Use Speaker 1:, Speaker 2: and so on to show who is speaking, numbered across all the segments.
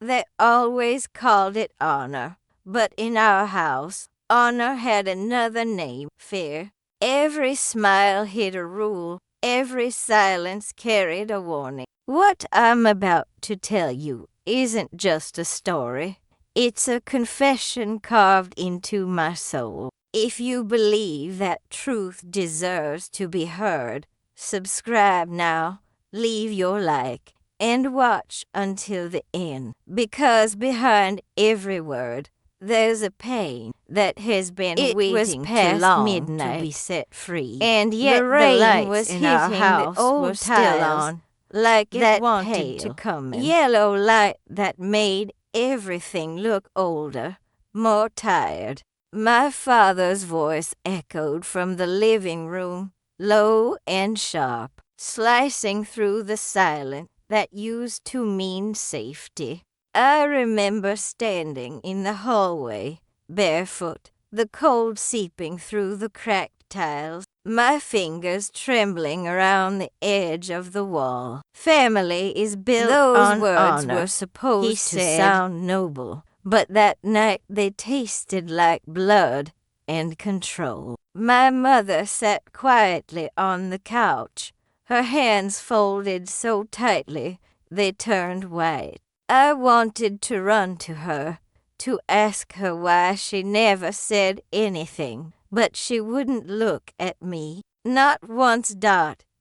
Speaker 1: They always called it honor, but in our house, honor had another name, fear. Every smile hid a rule, every silence carried a warning. What I'm about to tell you isn't just a story. It's a confession carved into my soul. If you believe that truth deserves to be heard, subscribe now, leave your like, and watch until the end. Because behind every word, there's a pain that has been waiting too long midnight to be set free. And yet the rain was in our house were still on, like that wanted to come in. Yellow light that made everything look older, more tired. My father's voice echoed from the living room, low and sharp, slicing through the silence that used to mean safety. I remember standing in the hallway, barefoot, the cold seeping through the cracked tiles, my fingers trembling around the edge of the wall. Family is built on words honor. Were supposed to sound noble, but that night they tasted like blood and control. My mother sat quietly on the couch, her hands folded so tightly they turned white. I wanted to run to her, to ask her why she never said anything, but she wouldn't look at me. Not once.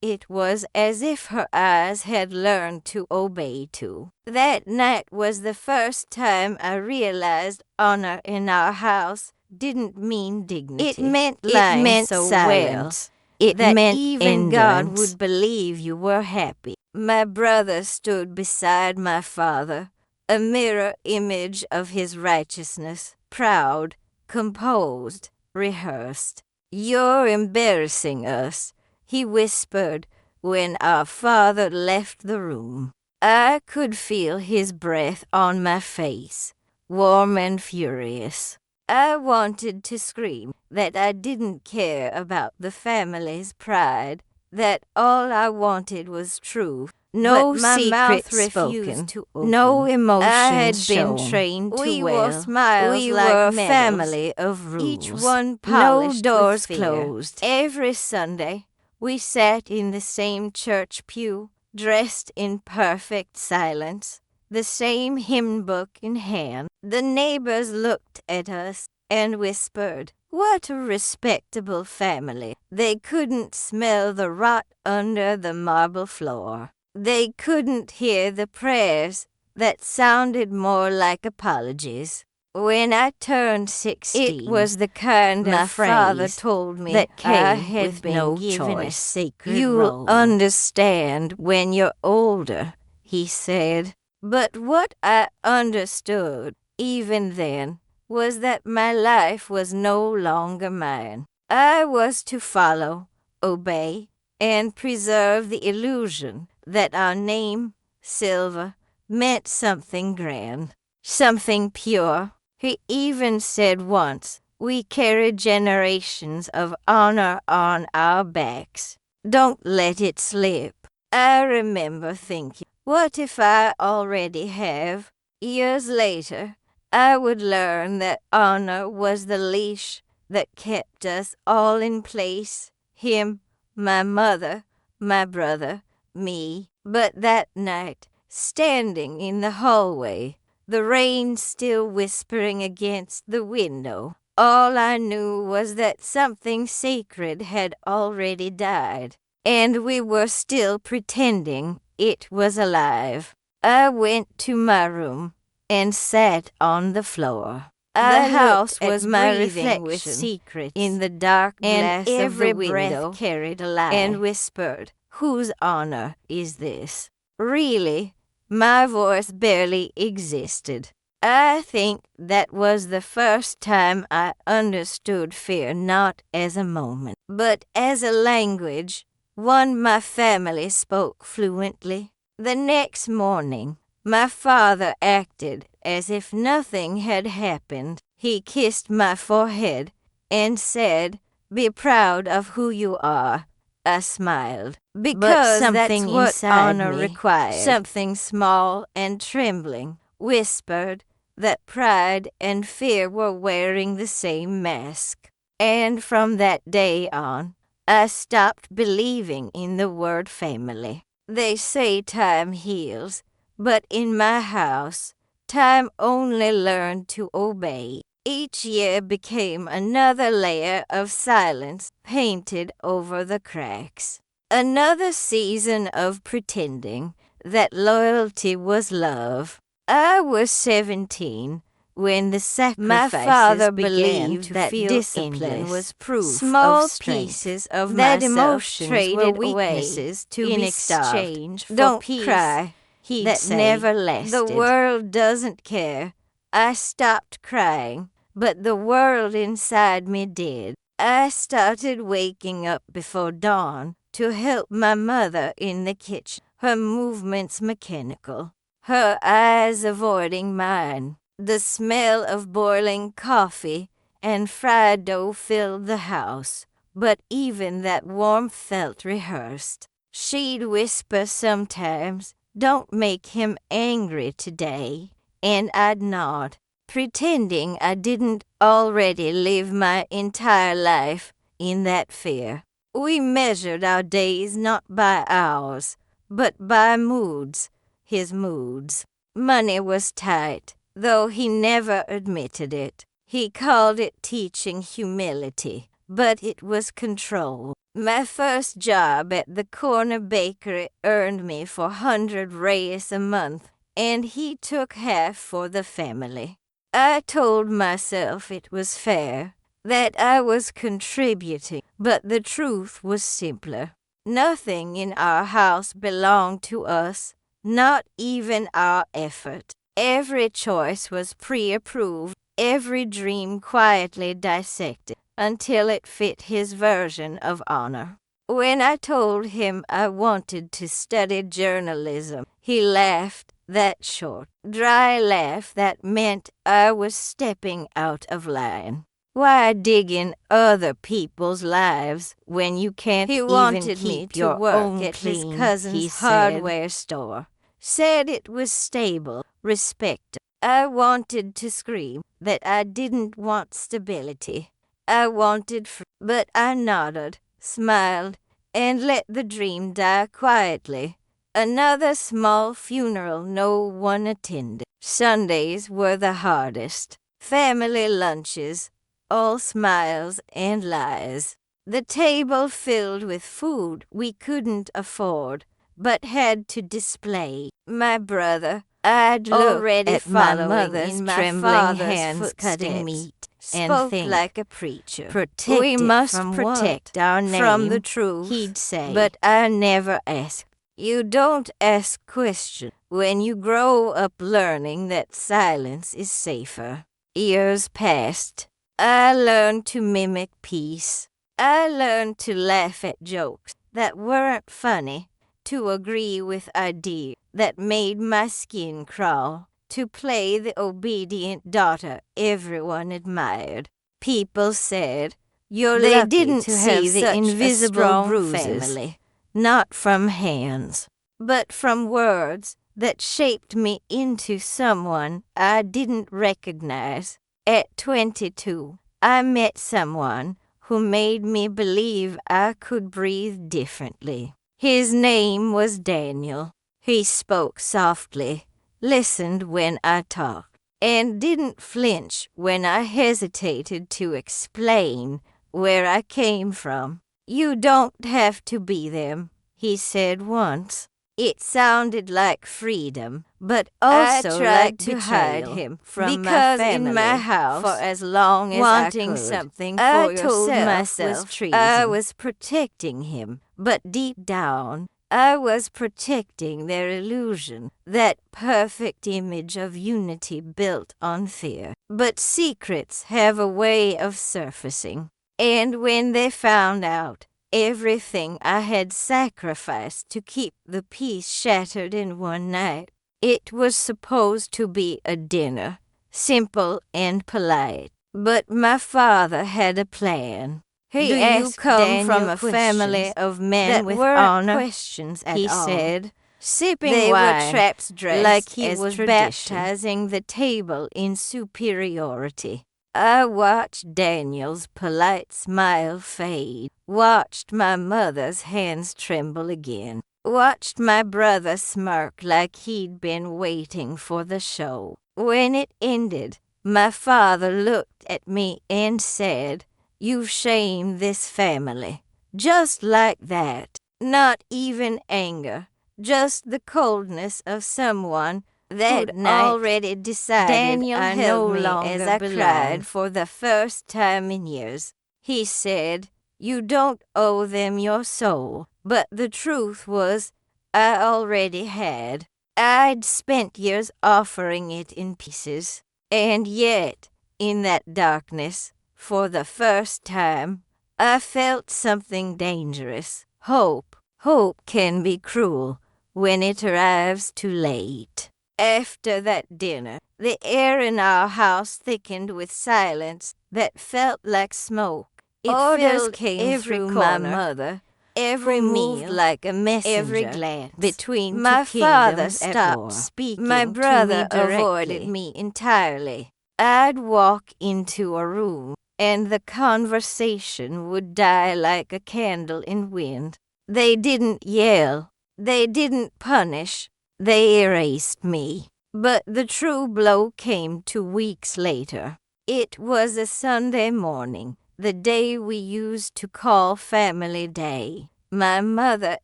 Speaker 1: It was as if her eyes had learned to obey too. That night was the first time I realized honor in our house didn't mean dignity. It meant so silence. It meant even God would believe you were happy. My brother stood beside my father, a mirror image of his righteousness, proud, composed, rehearsed. "You're embarrassing us," he whispered when our father left the room. I could feel his breath on my face, warm and furious. I wanted to scream that I didn't care about the family's pride, that all I wanted was truth. No secret spoken, no emotion I had been trained to we wore smiles we like were a family of rules, each one polished, no doors closed. Every Sunday, we sat in the same church pew, dressed in perfect silence, the same hymn book in hand. The neighbors looked at us and whispered, "What a respectable family." They couldn't smell the rot under the marble floor. They couldn't hear the prayers that sounded more like apologies. When I turned 16, it was the kind my of father told me that I had been no given choice. A sacred You'll role. Understand when you're older, he said. But what I understood, even then, was that my life was no longer mine. I was to follow, obey, and preserve the illusion that our name, Silva, meant something grand, something pure. He even said once, we carry generations of honor on our backs. Don't let it slip. I remember thinking, what if I already have? Years later, I would learn that honor was the leash that kept us all in place. Him, my mother, my brother, me. But that night, standing in the hallway, the rain still whispering against the window, all I knew was that something sacred had already died, and we were still pretending it was alive. I went to my room and sat on the floor. The house was my reflection with secrets in the dark glass and every of the window breath carried a lie and whispered, "Whose honor is this?" Really, my voice barely existed. I think that was the first time I understood fear not as a moment, but as a language, one my family spoke fluently. The next morning, my father acted as if nothing had happened. He kissed my forehead and said, "Be proud of who you are." I smiled, because that's what honor required. Something small and trembling whispered that pride and fear were wearing the same mask. And from that day on, I stopped believing in the word family. They say time heals, but in my house, time only learned to obey. Each year became another layer of silence painted over the cracks. Another season of pretending that loyalty was love. I was 17 when the sacrifices my father believed that discipline was proof small of strength. Pieces of that emotions traded were weaknesses to in be exchange for don't peace. Cry, he'd that say. Never lasted. The world doesn't care. I stopped crying, but the world inside me did. I started waking up before dawn to help my mother in the kitchen, her movements mechanical, her eyes avoiding mine. The smell of boiling coffee and fried dough filled the house, but even that warmth felt rehearsed. She'd whisper sometimes, "Don't make him angry today," and I'd nod, pretending I didn't already live my entire life in that fear. We measured our days not by hours, but by moods, his moods. Money was tight, though he never admitted it. He called it teaching humility, but it was control. My first job at the corner bakery earned me 400 reais a month, and he took half for the family. I told myself it was fair, that I was contributing, but the truth was simpler. Nothing in our house belonged to us, not even our effort. Every choice was pre-approved, every dream quietly dissected, until it fit his version of honor. When I told him I wanted to study journalism, he laughed, that short, dry laugh that meant I was stepping out of line. Why dig in other people's lives when you can't even keep your own at clean, his cousin's hardware store? Said it was stable, respectable. I wanted to scream that I didn't want stability. I wanted but I nodded, smiled, and let the dream die quietly. Another small funeral no one attended. Sundays were the hardest. Family lunches, all smiles and lies. The table filled with food we couldn't afford, but had to display. My brother, I'd already at my mother's trembling hands cutting meat, and think like a preacher. We must protect our name from the truth, he'd say. But I never asked. You don't ask questions when you grow up learning that silence is safer. Years passed. I learned to mimic peace. I learned to laugh at jokes that weren't funny, to agree with ideas that made my skin crawl, to play the obedient daughter everyone admired. People said, "You're they lucky didn't to see have the invisible bruises, family. Not from hands, but from words that shaped me into someone I didn't recognize. At 22, I met someone who made me believe I could breathe differently. His name was Daniel. He spoke softly, listened when I talked, and didn't flinch when I hesitated to explain where I came from. "You don't have to be them," he said once. It sounded like freedom, but also I tried to hide him from because my family in my house for as long as wanting I could. Something for I told myself I was protecting him, but deep down I was protecting their illusion, that perfect image of unity built on fear. But secrets have a way of surfacing. And when they found out, everything I had sacrificed to keep the peace shattered in one night. It was supposed to be a dinner, simple and polite. But my father had a plan. He asked, "Do you come from a family of men with honor?" Questions at all. He said, sipping
Speaker 2: They
Speaker 1: wine,
Speaker 2: were traps dressed
Speaker 1: like he
Speaker 2: as
Speaker 1: was
Speaker 2: tradition.
Speaker 1: baptizing the table in superiority. I watched Daniel's polite smile fade, watched my mother's hands tremble again, watched my brother smirk like he'd been waiting for the show. When it ended, my father looked at me and said, "You've shamed this family." Just like that. Not even anger, just the coldness of someone that
Speaker 2: That
Speaker 1: night
Speaker 2: already decided
Speaker 1: Daniel
Speaker 2: I
Speaker 1: held
Speaker 2: no
Speaker 1: me
Speaker 2: longer
Speaker 1: as I
Speaker 2: belonged.
Speaker 1: cried for the first time in years. He said, "You don't owe them your soul." But the truth was, I already had. I'd spent years offering it in pieces. And yet, in that darkness, for the first time, I felt something dangerous. Hope. Hope can be cruel when it arrives too late. After that dinner, the air in our house thickened with silence that felt like smoke. Orders came through my mother, every moved like a messenger,
Speaker 2: every glance
Speaker 1: between
Speaker 2: my
Speaker 1: two
Speaker 2: father
Speaker 1: kingdoms at
Speaker 2: stopped
Speaker 1: war.
Speaker 2: speaking
Speaker 1: My
Speaker 2: to
Speaker 1: brother
Speaker 2: me directly.
Speaker 1: avoided me entirely. I'd walk into a room, and the conversation would die like a candle in wind. They didn't yell. They didn't punish. They erased me. But the true blow came 2 weeks later. It was a Sunday morning, the day we used to call Family Day. My mother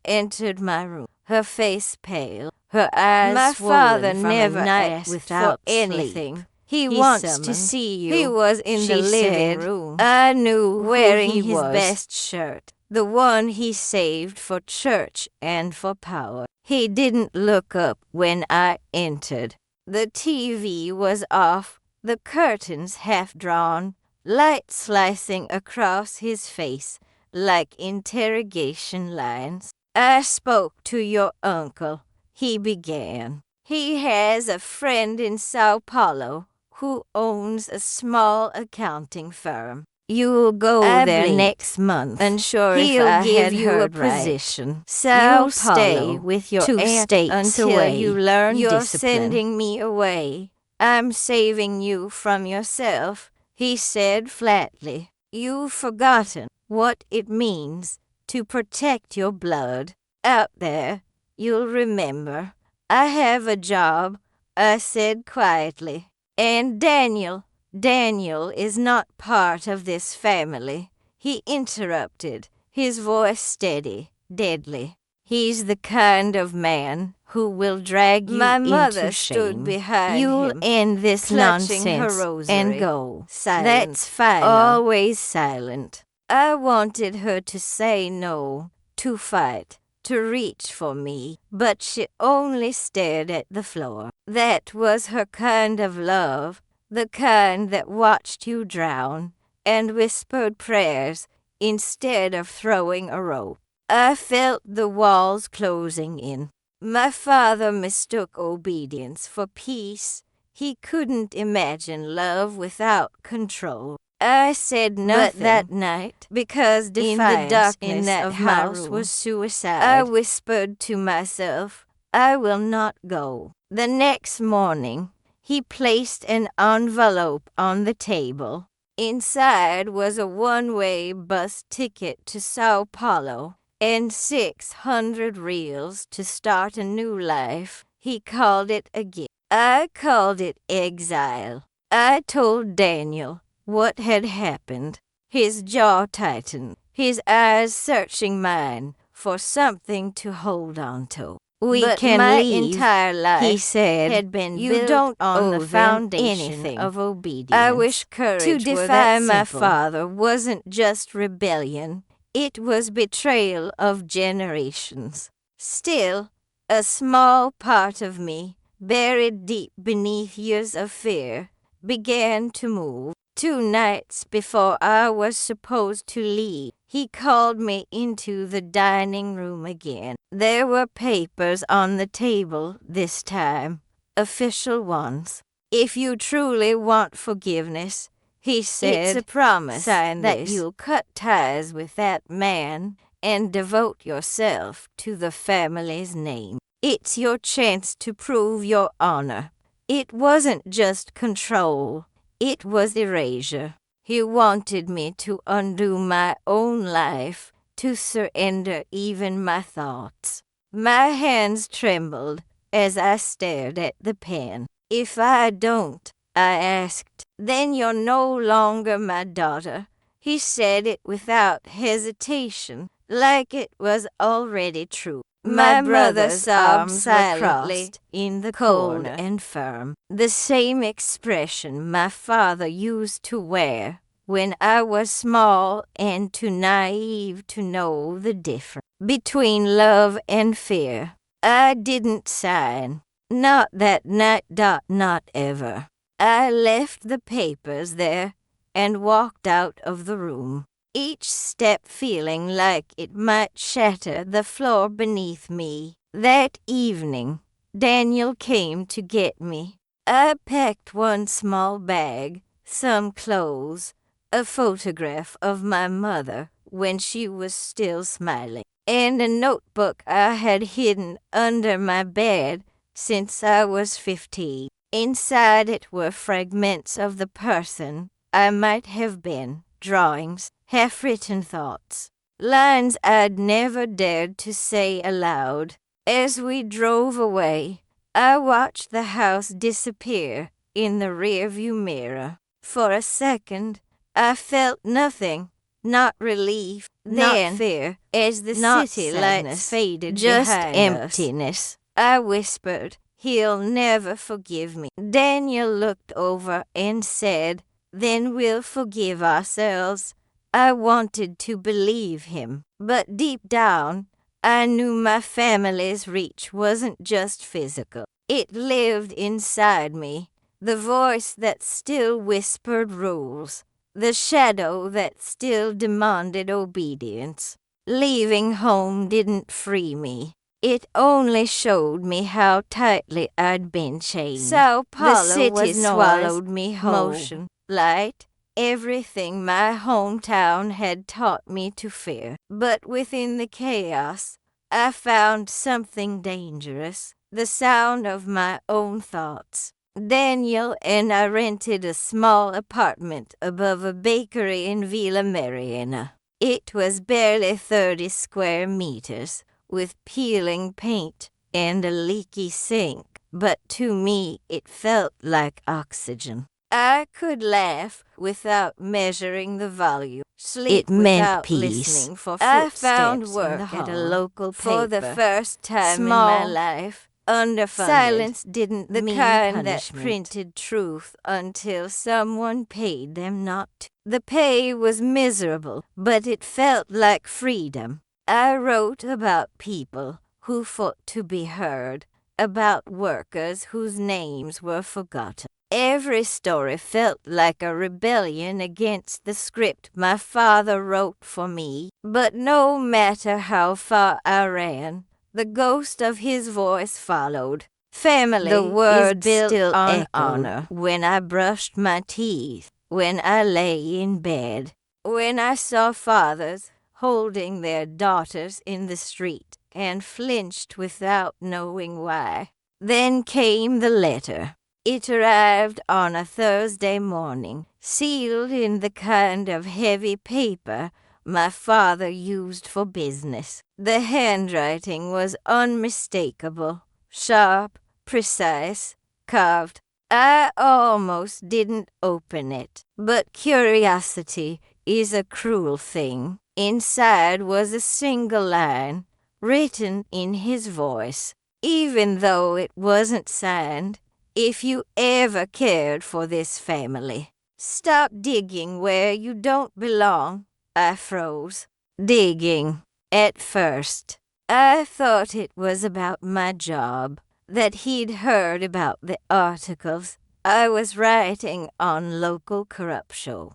Speaker 1: entered my room, her face pale, her eyes
Speaker 2: My
Speaker 1: swollen
Speaker 2: father
Speaker 1: from
Speaker 2: never
Speaker 1: a night
Speaker 2: asked
Speaker 1: without
Speaker 2: for
Speaker 1: anything.
Speaker 2: sleep.
Speaker 1: He wants to see you.
Speaker 2: He was in the
Speaker 1: she
Speaker 2: living
Speaker 1: said.
Speaker 2: room,
Speaker 1: I knew
Speaker 2: wearing
Speaker 1: who he
Speaker 2: his
Speaker 1: was.
Speaker 2: best shirt,
Speaker 1: The one he saved for church and for power. He didn't look up when I entered. The TV was off, the curtains half drawn, light slicing across his face like interrogation lines. "I spoke to your uncle," he began. "He has a friend in Sao Paulo who owns a small accounting firm. You'll go
Speaker 2: I
Speaker 1: there
Speaker 2: blinked,
Speaker 1: next month.
Speaker 2: unsure if
Speaker 1: He'll
Speaker 2: I
Speaker 1: give
Speaker 2: had
Speaker 1: you a
Speaker 2: heard right.
Speaker 1: position. Sao
Speaker 2: You'll stay
Speaker 1: Paulo,
Speaker 2: with your
Speaker 1: 2
Speaker 2: aunt
Speaker 1: states
Speaker 2: until
Speaker 1: away.
Speaker 2: you learn
Speaker 1: You're
Speaker 2: discipline.
Speaker 1: sending me away. I'm saving you from yourself," he said flatly. "You've forgotten what it means to protect your blood. Out there, you'll remember. I have a job," I said quietly. "And Daniel is not part of this family," he interrupted, his voice steady, deadly. "He's the kind of man who will drag you
Speaker 2: My
Speaker 1: into
Speaker 2: mother
Speaker 1: shame.
Speaker 2: stood behind
Speaker 1: You'll
Speaker 2: him,
Speaker 1: end this
Speaker 2: clutching her
Speaker 1: nonsense
Speaker 2: rosary.
Speaker 1: and go.
Speaker 2: Silent.
Speaker 1: That's final. Always silent." I wanted her to say no, to fight, to reach for me, but she only stared at the floor. That was her kind of love, the kind that watched you drown and whispered prayers instead of throwing a rope. I felt the walls closing in. My father mistook obedience for peace. He couldn't imagine love without control. I said nothing, but that night, because defiance in the darkness of my house was suicide, I whispered to myself, "I will not go." The next morning, he placed an envelope on the table. Inside was a one-way bus ticket to Sao Paulo and 600 reals to start a new life. He called it a gift. I called it exile. I told Daniel what had happened. His jaw tightened, his eyes searching mine for something to hold on to.
Speaker 2: But
Speaker 1: can
Speaker 2: my
Speaker 1: leave,"
Speaker 2: entire life
Speaker 1: he said.
Speaker 2: had been
Speaker 1: "You
Speaker 2: built
Speaker 1: don't
Speaker 2: on
Speaker 1: owe
Speaker 2: the
Speaker 1: them
Speaker 2: foundation
Speaker 1: anything
Speaker 2: of obedience.
Speaker 1: I wish courage
Speaker 2: To
Speaker 1: were
Speaker 2: defy
Speaker 1: that
Speaker 2: my
Speaker 1: simple.
Speaker 2: father
Speaker 1: Wasn't just rebellion. It was betrayal of generations. Still, a small part of me, buried deep beneath years of fear, began to move. 2 nights before I was supposed to leave, he called me into the dining room again. There were papers on the table this time, official ones. "If you truly want forgiveness," he said,
Speaker 2: It's a promise
Speaker 1: "sign
Speaker 2: that
Speaker 1: this.
Speaker 2: you'll
Speaker 1: cut ties with that man and devote yourself to the family's name." It's your chance to prove your honor. It wasn't just control. It was erasure. He wanted me to undo my own life, to surrender even my thoughts. My hands trembled as I stared at the pen. If I don't, I asked, then you're no longer my daughter. He said it without hesitation, like it was already true. My brother's arms silently in the cold corner, and firm. The same expression my father used to wear when I was small and too naive to know the difference between love and fear. I didn't sign. Not that night, not ever. I left the papers there and walked out of the room, each step feeling like it might shatter the floor beneath me. That evening, Daniel came to get me. I packed one small bag, some clothes, a photograph of my mother when she was still smiling, and a notebook I had hidden under my bed since I was 15. Inside it were fragments of the person I might have been, drawings, half-written thoughts, lines I'd never dared to say aloud. As we drove away, I watched the house disappear in the rearview mirror. For a second, I felt nothing, not relief, not fear, as the city lights faded just emptiness. I whispered, "He'll never forgive me." Daniel looked over and said, "Then we'll forgive ourselves." I wanted to believe him, but deep down, I knew my family's reach wasn't just physical. It lived inside me, the voice that still whispered rules, the shadow that still demanded obedience. Leaving home didn't free me. It only showed me how tightly I'd been chained. Sao Paulo, the city swallowed me whole. Motion, light, everything my hometown had taught me to fear. But within the chaos, I found something dangerous, the sound of my own thoughts. Daniel and I rented a small apartment above a bakery in Villa Mariana. It was barely 30 square meters, with peeling paint and a leaky sink, but to me it felt like oxygen. I could laugh without measuring the volume, sleep without listening for footsteps. I found work at a local paper for the first time in my life. Underfunded. Silence didn't mean kind that printed truth until someone paid them not to. The pay was miserable, but it felt like freedom. I wrote about people who fought to be heard, about workers whose names were forgotten. Every story felt like a rebellion against the script my father wrote for me. But no matter how far I ran, the ghost of his voice followed. Family, the word still on honor. When I brushed my teeth, when I lay in bed, when I saw fathers holding their daughters in the street and flinched without knowing why. Then came the letter. It arrived on a Thursday morning, sealed in the kind of heavy paper my father used for business. The handwriting was unmistakable, sharp, precise, carved. I almost didn't open it, but curiosity is a cruel thing. Inside was a single line, written in his voice, even though it wasn't signed. If you ever cared for this family, stop digging where you don't belong. I froze. Digging. At first, I thought it was about my job, that he'd heard about the articles I was writing on local corruption.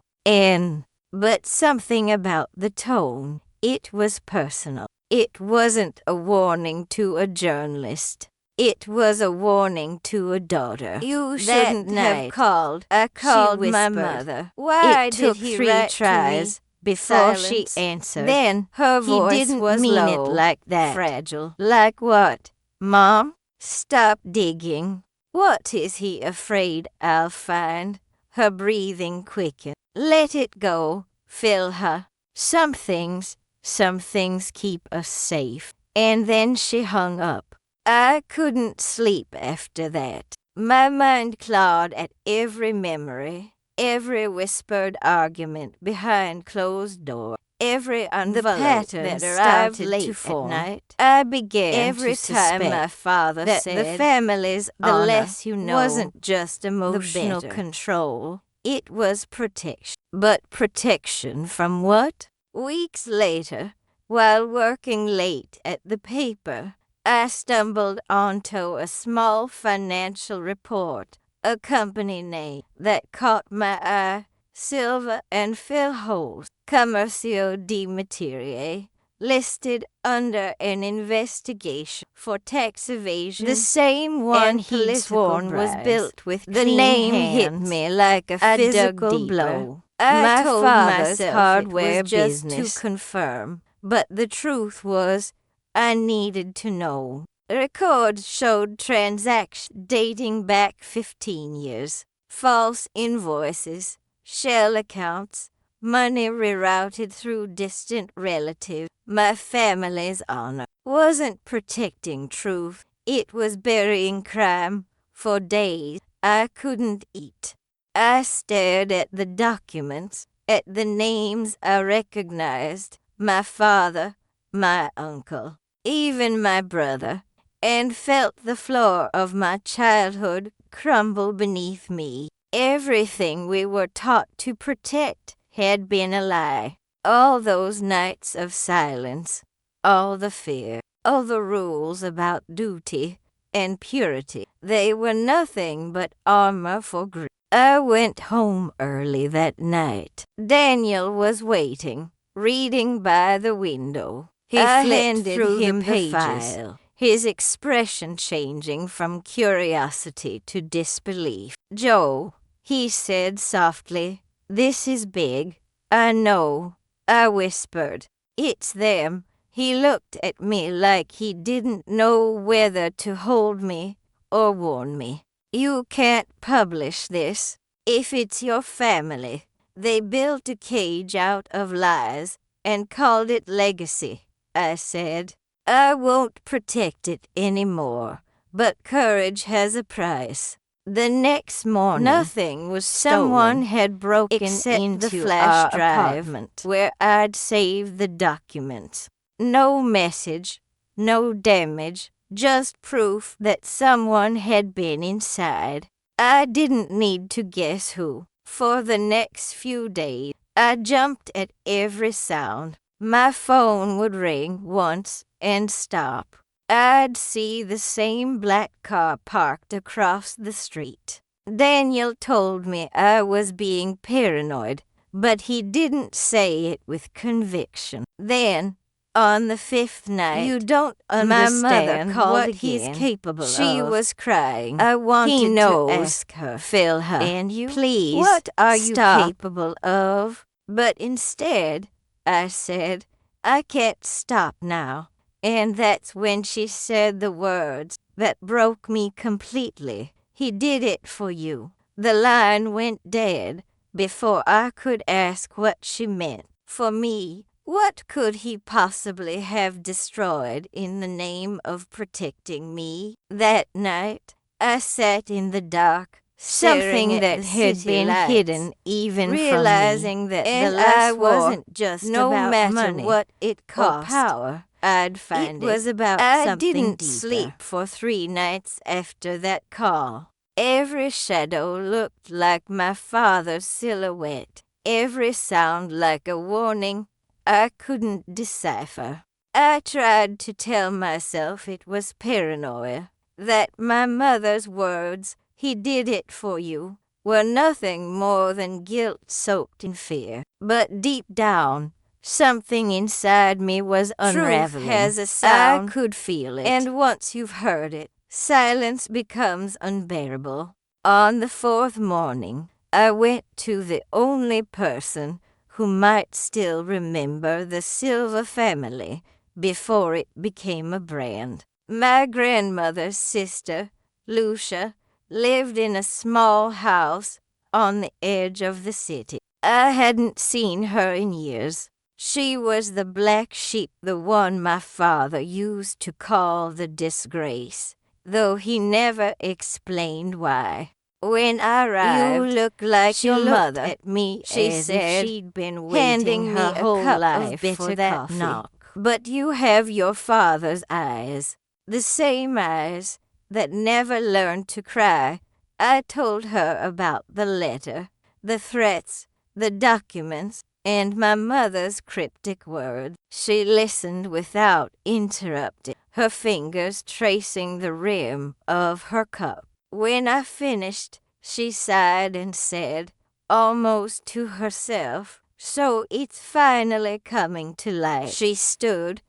Speaker 1: But something about the tone, it was personal. It wasn't a warning to a journalist. It was a warning to a daughter. You shouldn't have called. I called my mother. Why did he write 3 tries before she answered? Then her voice was low, like that. Fragile. Like what? Mom, stop digging. What is he afraid I'll find? Her breathing quickened. Let it go, fill her. Some things keep us safe. And then she hung up. I couldn't sleep after that. My mind clawed at every memory, every whispered argument behind closed doors, every envelope that arrived late at night. I began every time my father that said the family's the less you know wasn't just emotional control. It was protection. But protection from what? Weeks later, while working late at the paper, I stumbled onto a small financial report, a company name that caught my eye, Silver and Phil Holt, Commercio di Materie, listed under an investigation for tax evasion. The same one he'd sworn was built with the name hit me like a physical blow. I told myself hardware it was just business to confirm, but the truth was I needed to know. Records showed transactions dating back 15 years, false invoices, shell accounts, money rerouted through distant relatives. My family's honor wasn't protecting truth, it was burying crime. For days, I couldn't eat. I stared at the documents, at the names I recognized, my father, my uncle, even my brother, and felt the floor of my childhood crumble beneath me. Everything we were taught to protect had been a lie. All those nights of silence, all the fear, all the rules about duty and purity, they were nothing but armor for grief. I went home early that night. Daniel was waiting, reading by the window. I handed through him the file, his expression changing from curiosity to disbelief. "Joe," he said softly, "this is big. I know." I whispered, "It's them." He looked at me like he didn't know whether to hold me or warn me. "You can't publish this. If it's your family." They built a cage out of lies and called it legacy, I said. "I won't protect it anymore, but courage has a price." The next morning, nothing was stolen. Someone had broken into the flash drive where I'd saved the documents. No message, no damage, just proof that someone had been inside. I didn't need to guess who. For the next few days, I jumped at every sound. My phone would ring once and stop. I'd see the same black car parked across the street. Daniel told me I was being paranoid, but he didn't say it with conviction. Then, on the fifth night, "You don't understand my mother called what again. He's capable of." She was crying. I wanted to ask her, "Fill her, and you, please, what are you capable of?" But instead, I said, "I can't stop now." And that's when she said the words that broke me completely. "He did it for you." The line went dead before I could ask what she meant. For me, what could he possibly have destroyed in the name of protecting me? That night, I sat in the dark, something that had been hidden even realizing from me. That the last wasn't just no about matter money what it cost or power. I'd find it was about something deeper. I didn't sleep for 3 nights after that call. Every shadow looked like my father's silhouette, every sound like a warning I couldn't decipher. I tried to tell myself it was paranoia, that my mother's words, "He did it for you," were nothing more than guilt soaked in fear. But deep down, something inside me was unraveling. Truth has a sound. I could feel it. And once you've heard it, silence becomes unbearable. On the 4th morning, I went to the only person who might still remember the Silver family before it became a brand. My grandmother's sister, Lucia, lived in a small house on the edge of the city. I hadn't seen her in years. She was the black sheep, the one my father used to call the disgrace, though he never explained why. When I arrived, "You look like your mother," at me, she said, she'd been handing me her whole life for that coffee. Knock. "But you have your father's eyes, the same eyes that never learned to cry." I told her about the letter, the threats, the documents, and my mother's cryptic words. She listened without interrupting, her fingers tracing the rim of her cup. When I finished, she sighed and said, almost to herself, "So it's finally coming to light." She stood,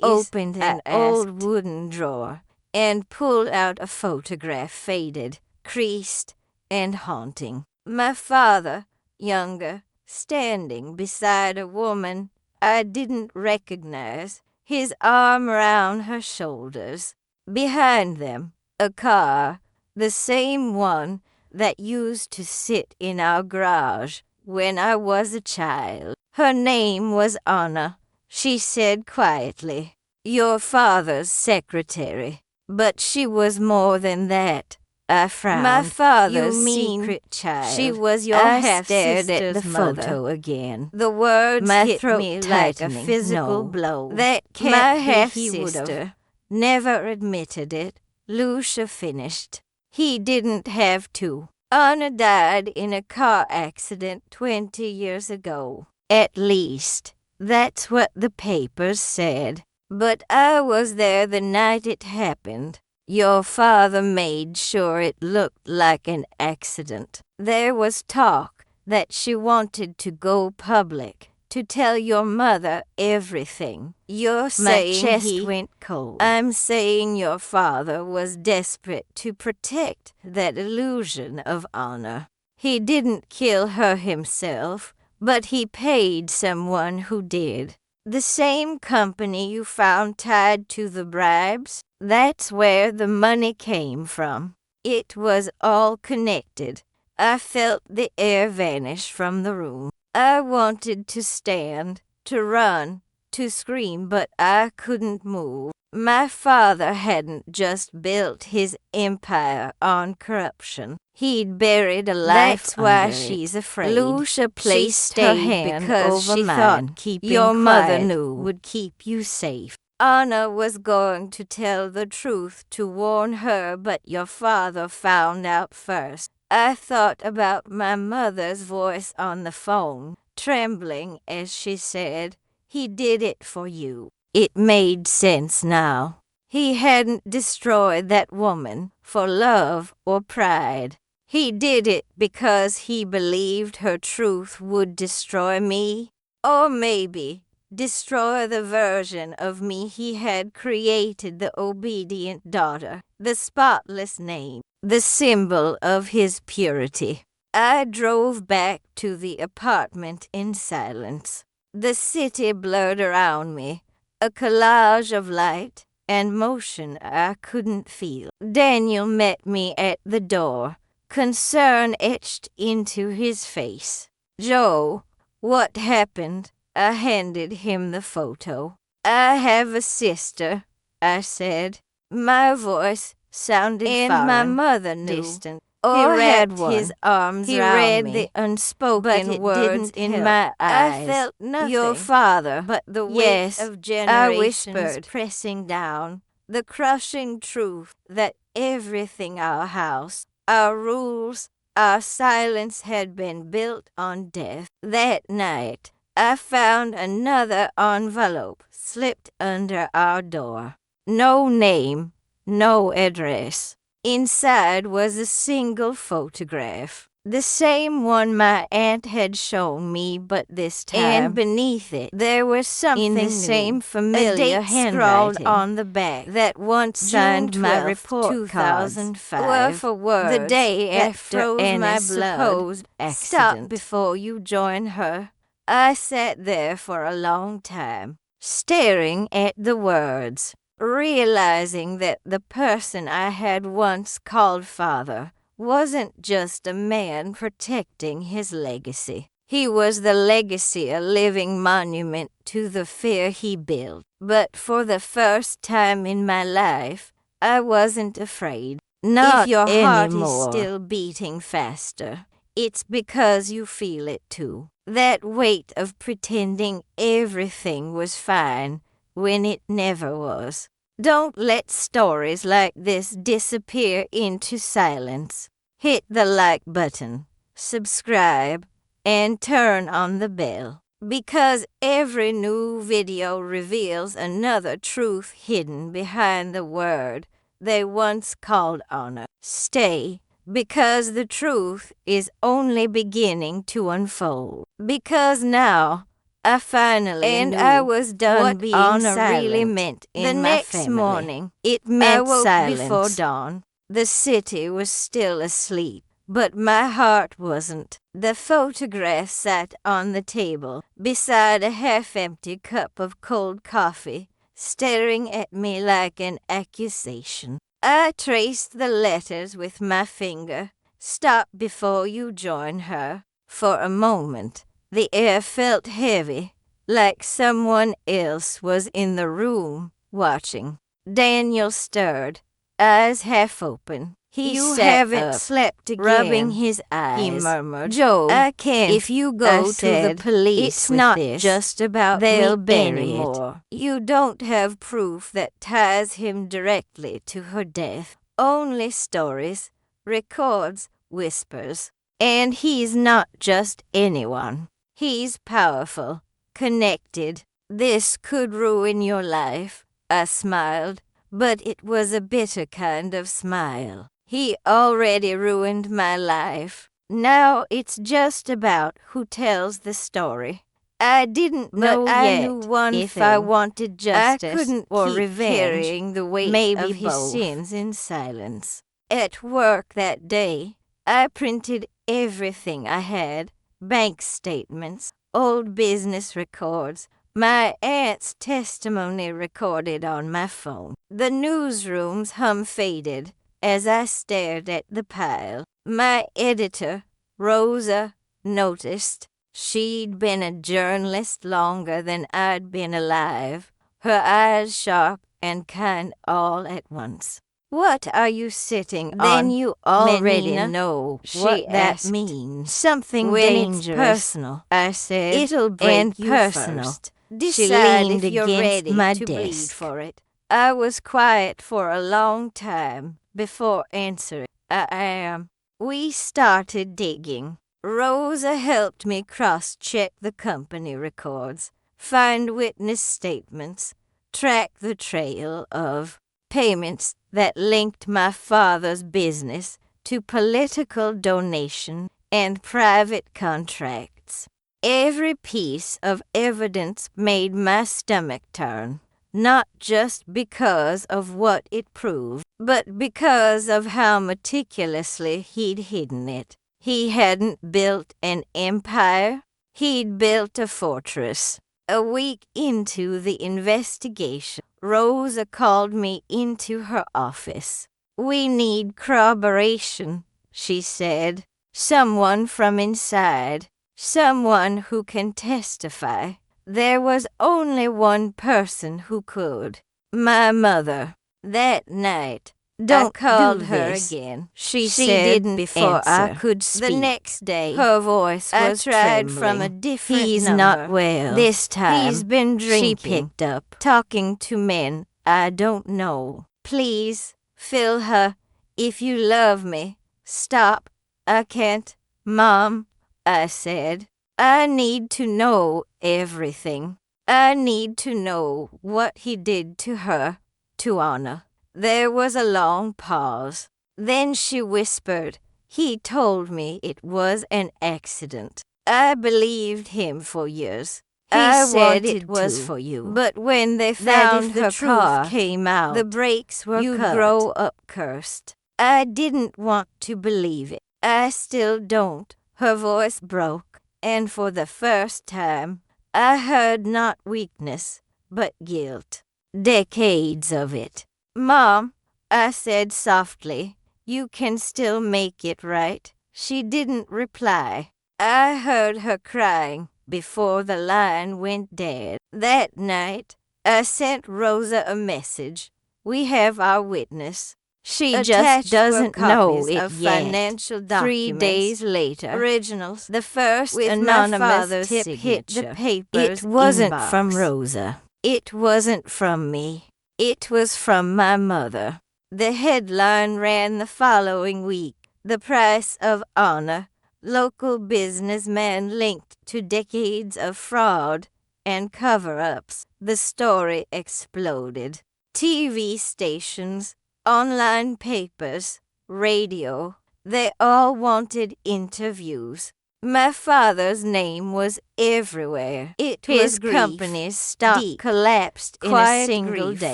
Speaker 1: opened an old wooden drawer, and pulled out a photograph, faded, creased, and haunting. My father, younger, standing beside a woman I didn't recognize, his arm round her shoulders. Behind them, a car, the same one that used to sit in our garage when I was a child. Her name was Anna. She said quietly, "Your father's secretary." But she was more than that. I frowned. "My father's secret child." She was your half-sister's mother. I stared at the photo again. The words hit me like a physical blow. That can't be. My half-sister never admitted it. Lucia finished. He didn't have to. Anna died in a car accident 20 years ago. At least, that's what the papers said. But I was there the night it happened. Your father made sure it looked like an accident. There was talk that she wanted to go public, to tell your mother everything. You're saying my chest went cold. I'm saying your father was desperate to protect that illusion of honor. He didn't kill her himself, but he paid someone who did. The same company you found tied to the bribes, that's where the money came from. It was all connected. I felt the air vanish from the room. I wanted to stand, to run, to scream, but I couldn't move. My father hadn't just built his empire on corruption. He'd buried a life. That's why she's afraid. Lucia placed her hand because over she mine. Thought keeping your mother knew would keep you safe. Anna was going to tell the truth to warn her, but your father found out first. I thought about my mother's voice on the phone, trembling as she said, "He did it for you." It made sense now. He hadn't destroyed that woman for love or pride. He did it because he believed her truth would destroy me, or maybe destroy the version of me he had created, the obedient daughter, the spotless name, the symbol of his purity. I drove back to the apartment in silence. The city blurred around me, a collage of light and motion I couldn't feel. Daniel met me at the door, concern etched into his face. "Joe, what happened?" I handed him the photo. "I have a sister," I said. My voice sounded and foreign, my mother knew. Distant. He wrapped his arms around me. The unspoken words in my eyes. I felt nothing. Your father, but the weight of generations I whispered, pressing down, the crushing truth that everything, our house, our rules, our silence, had been built on death. That night, I found another envelope slipped under our door. No name, no address. Inside was a single photograph, the same one my aunt had shown me, but this time. And beneath it, there was something in the same familiar handwriting scrawled on the back that once signed my report 2005. Word for word, the day after Anna's supposed accident. Stop before you join her. I sat there for a long time, staring at the words. realizing that the person I had once called father wasn't just a man protecting his legacy. He was the legacy, a living monument to the fear he built. But for the first time in my life, I wasn't afraid. Not if your heart is still beating faster, it's because you feel it too. That weight of pretending everything was fine when it never was. Don't let stories like this disappear into silence. Hit the like button, subscribe, and turn on the bell. Because every new video reveals another truth hidden behind the word they once called honor. Stay, because the truth is only beginning to unfold. Because now, I finally knew I was done what being honor really meant in my family. The next morning, it meant silence. Before dawn. The city was still asleep, but my heart wasn't. The photograph sat on the table beside a half-empty cup of cold coffee, staring at me like an accusation. I traced the letters with my finger. Stop before you join her. For a moment, the air felt heavy, like someone else was in the room, watching. Daniel stirred, eyes half open. You haven't slept again, rubbing his eyes. He murmured. Joe, I can't. If you go to the police it's with not this, just about they'll me anymore. You don't have proof that ties him directly to her death. Only stories, records, whispers. And he's not just anyone. He's powerful, connected. This could ruin your life. I smiled, but it was a bitter kind of smile. He already ruined my life. Now it's just about who tells the story. I didn't know yet I knew one if I wanted justice I couldn't or keep revenge, carrying the weight maybe of his sins in silence. At work that day, I printed everything I had, bank statements, old business records, my aunt's testimony recorded on my phone. The newsroom's hum faded as I stared at the pile. My editor, Rosa, noticed. She'd been a journalist longer than I'd been alive, her eyes sharp and kind all at once. What are you sitting on? Then you already Menina, know what that means. Something when dangerous. It's personal, I said. It'll break you personal. First. Decide if you're ready my to bleed for it. I was quiet for a long time before answering. I am. We started digging. Rosa helped me cross-check the company records, find witness statements, track the trail of payments that linked my father's business to political donation and private contracts. Every piece of evidence made my stomach turn, not just because of what it proved, but because of how meticulously he'd hidden it. He hadn't built an empire, he'd built a fortress. A week into the investigation, Rosa called me into her office. We need corroboration, she said. Someone from inside, someone who can testify. There was only one person who could. My mother. That night, don't call her again. She said didn't before answer. I could speak. The next day, her voice was tried trembling. From a different He's number. Not well. This time, he's been drinking. She picked up, talking to men I don't know. Please, fill her. If you love me, stop. I can't. Mom, I said. I need to know everything. I need to know what he did to her, to Anna. There was a long pause. Then she whispered, he told me it was an accident. I believed him for years. I said it was for you. But when they found her car came out, the brakes were you'd grow up cursed. I didn't want to believe it. I still don't. Her voice broke, and for the first time, I heard not weakness, but guilt. decades of it. Mom, I said softly, you can still make it right. She didn't reply. I heard her crying before the line went dead. That night, I sent Rosa a message. We have our witness. She just doesn't know it yet. Financial documents. 3 days later, originals. The first with anonymous tip hit the papers. It wasn't inbox. From Rosa. It wasn't from me. It was from my mother. The headline ran the following week. The price of honor. Local businessman linked to decades of fraud and cover-ups. The story exploded. TV stations, online papers, radio, they all wanted interviews. My father's name was everywhere. His company's stock collapsed in a single day.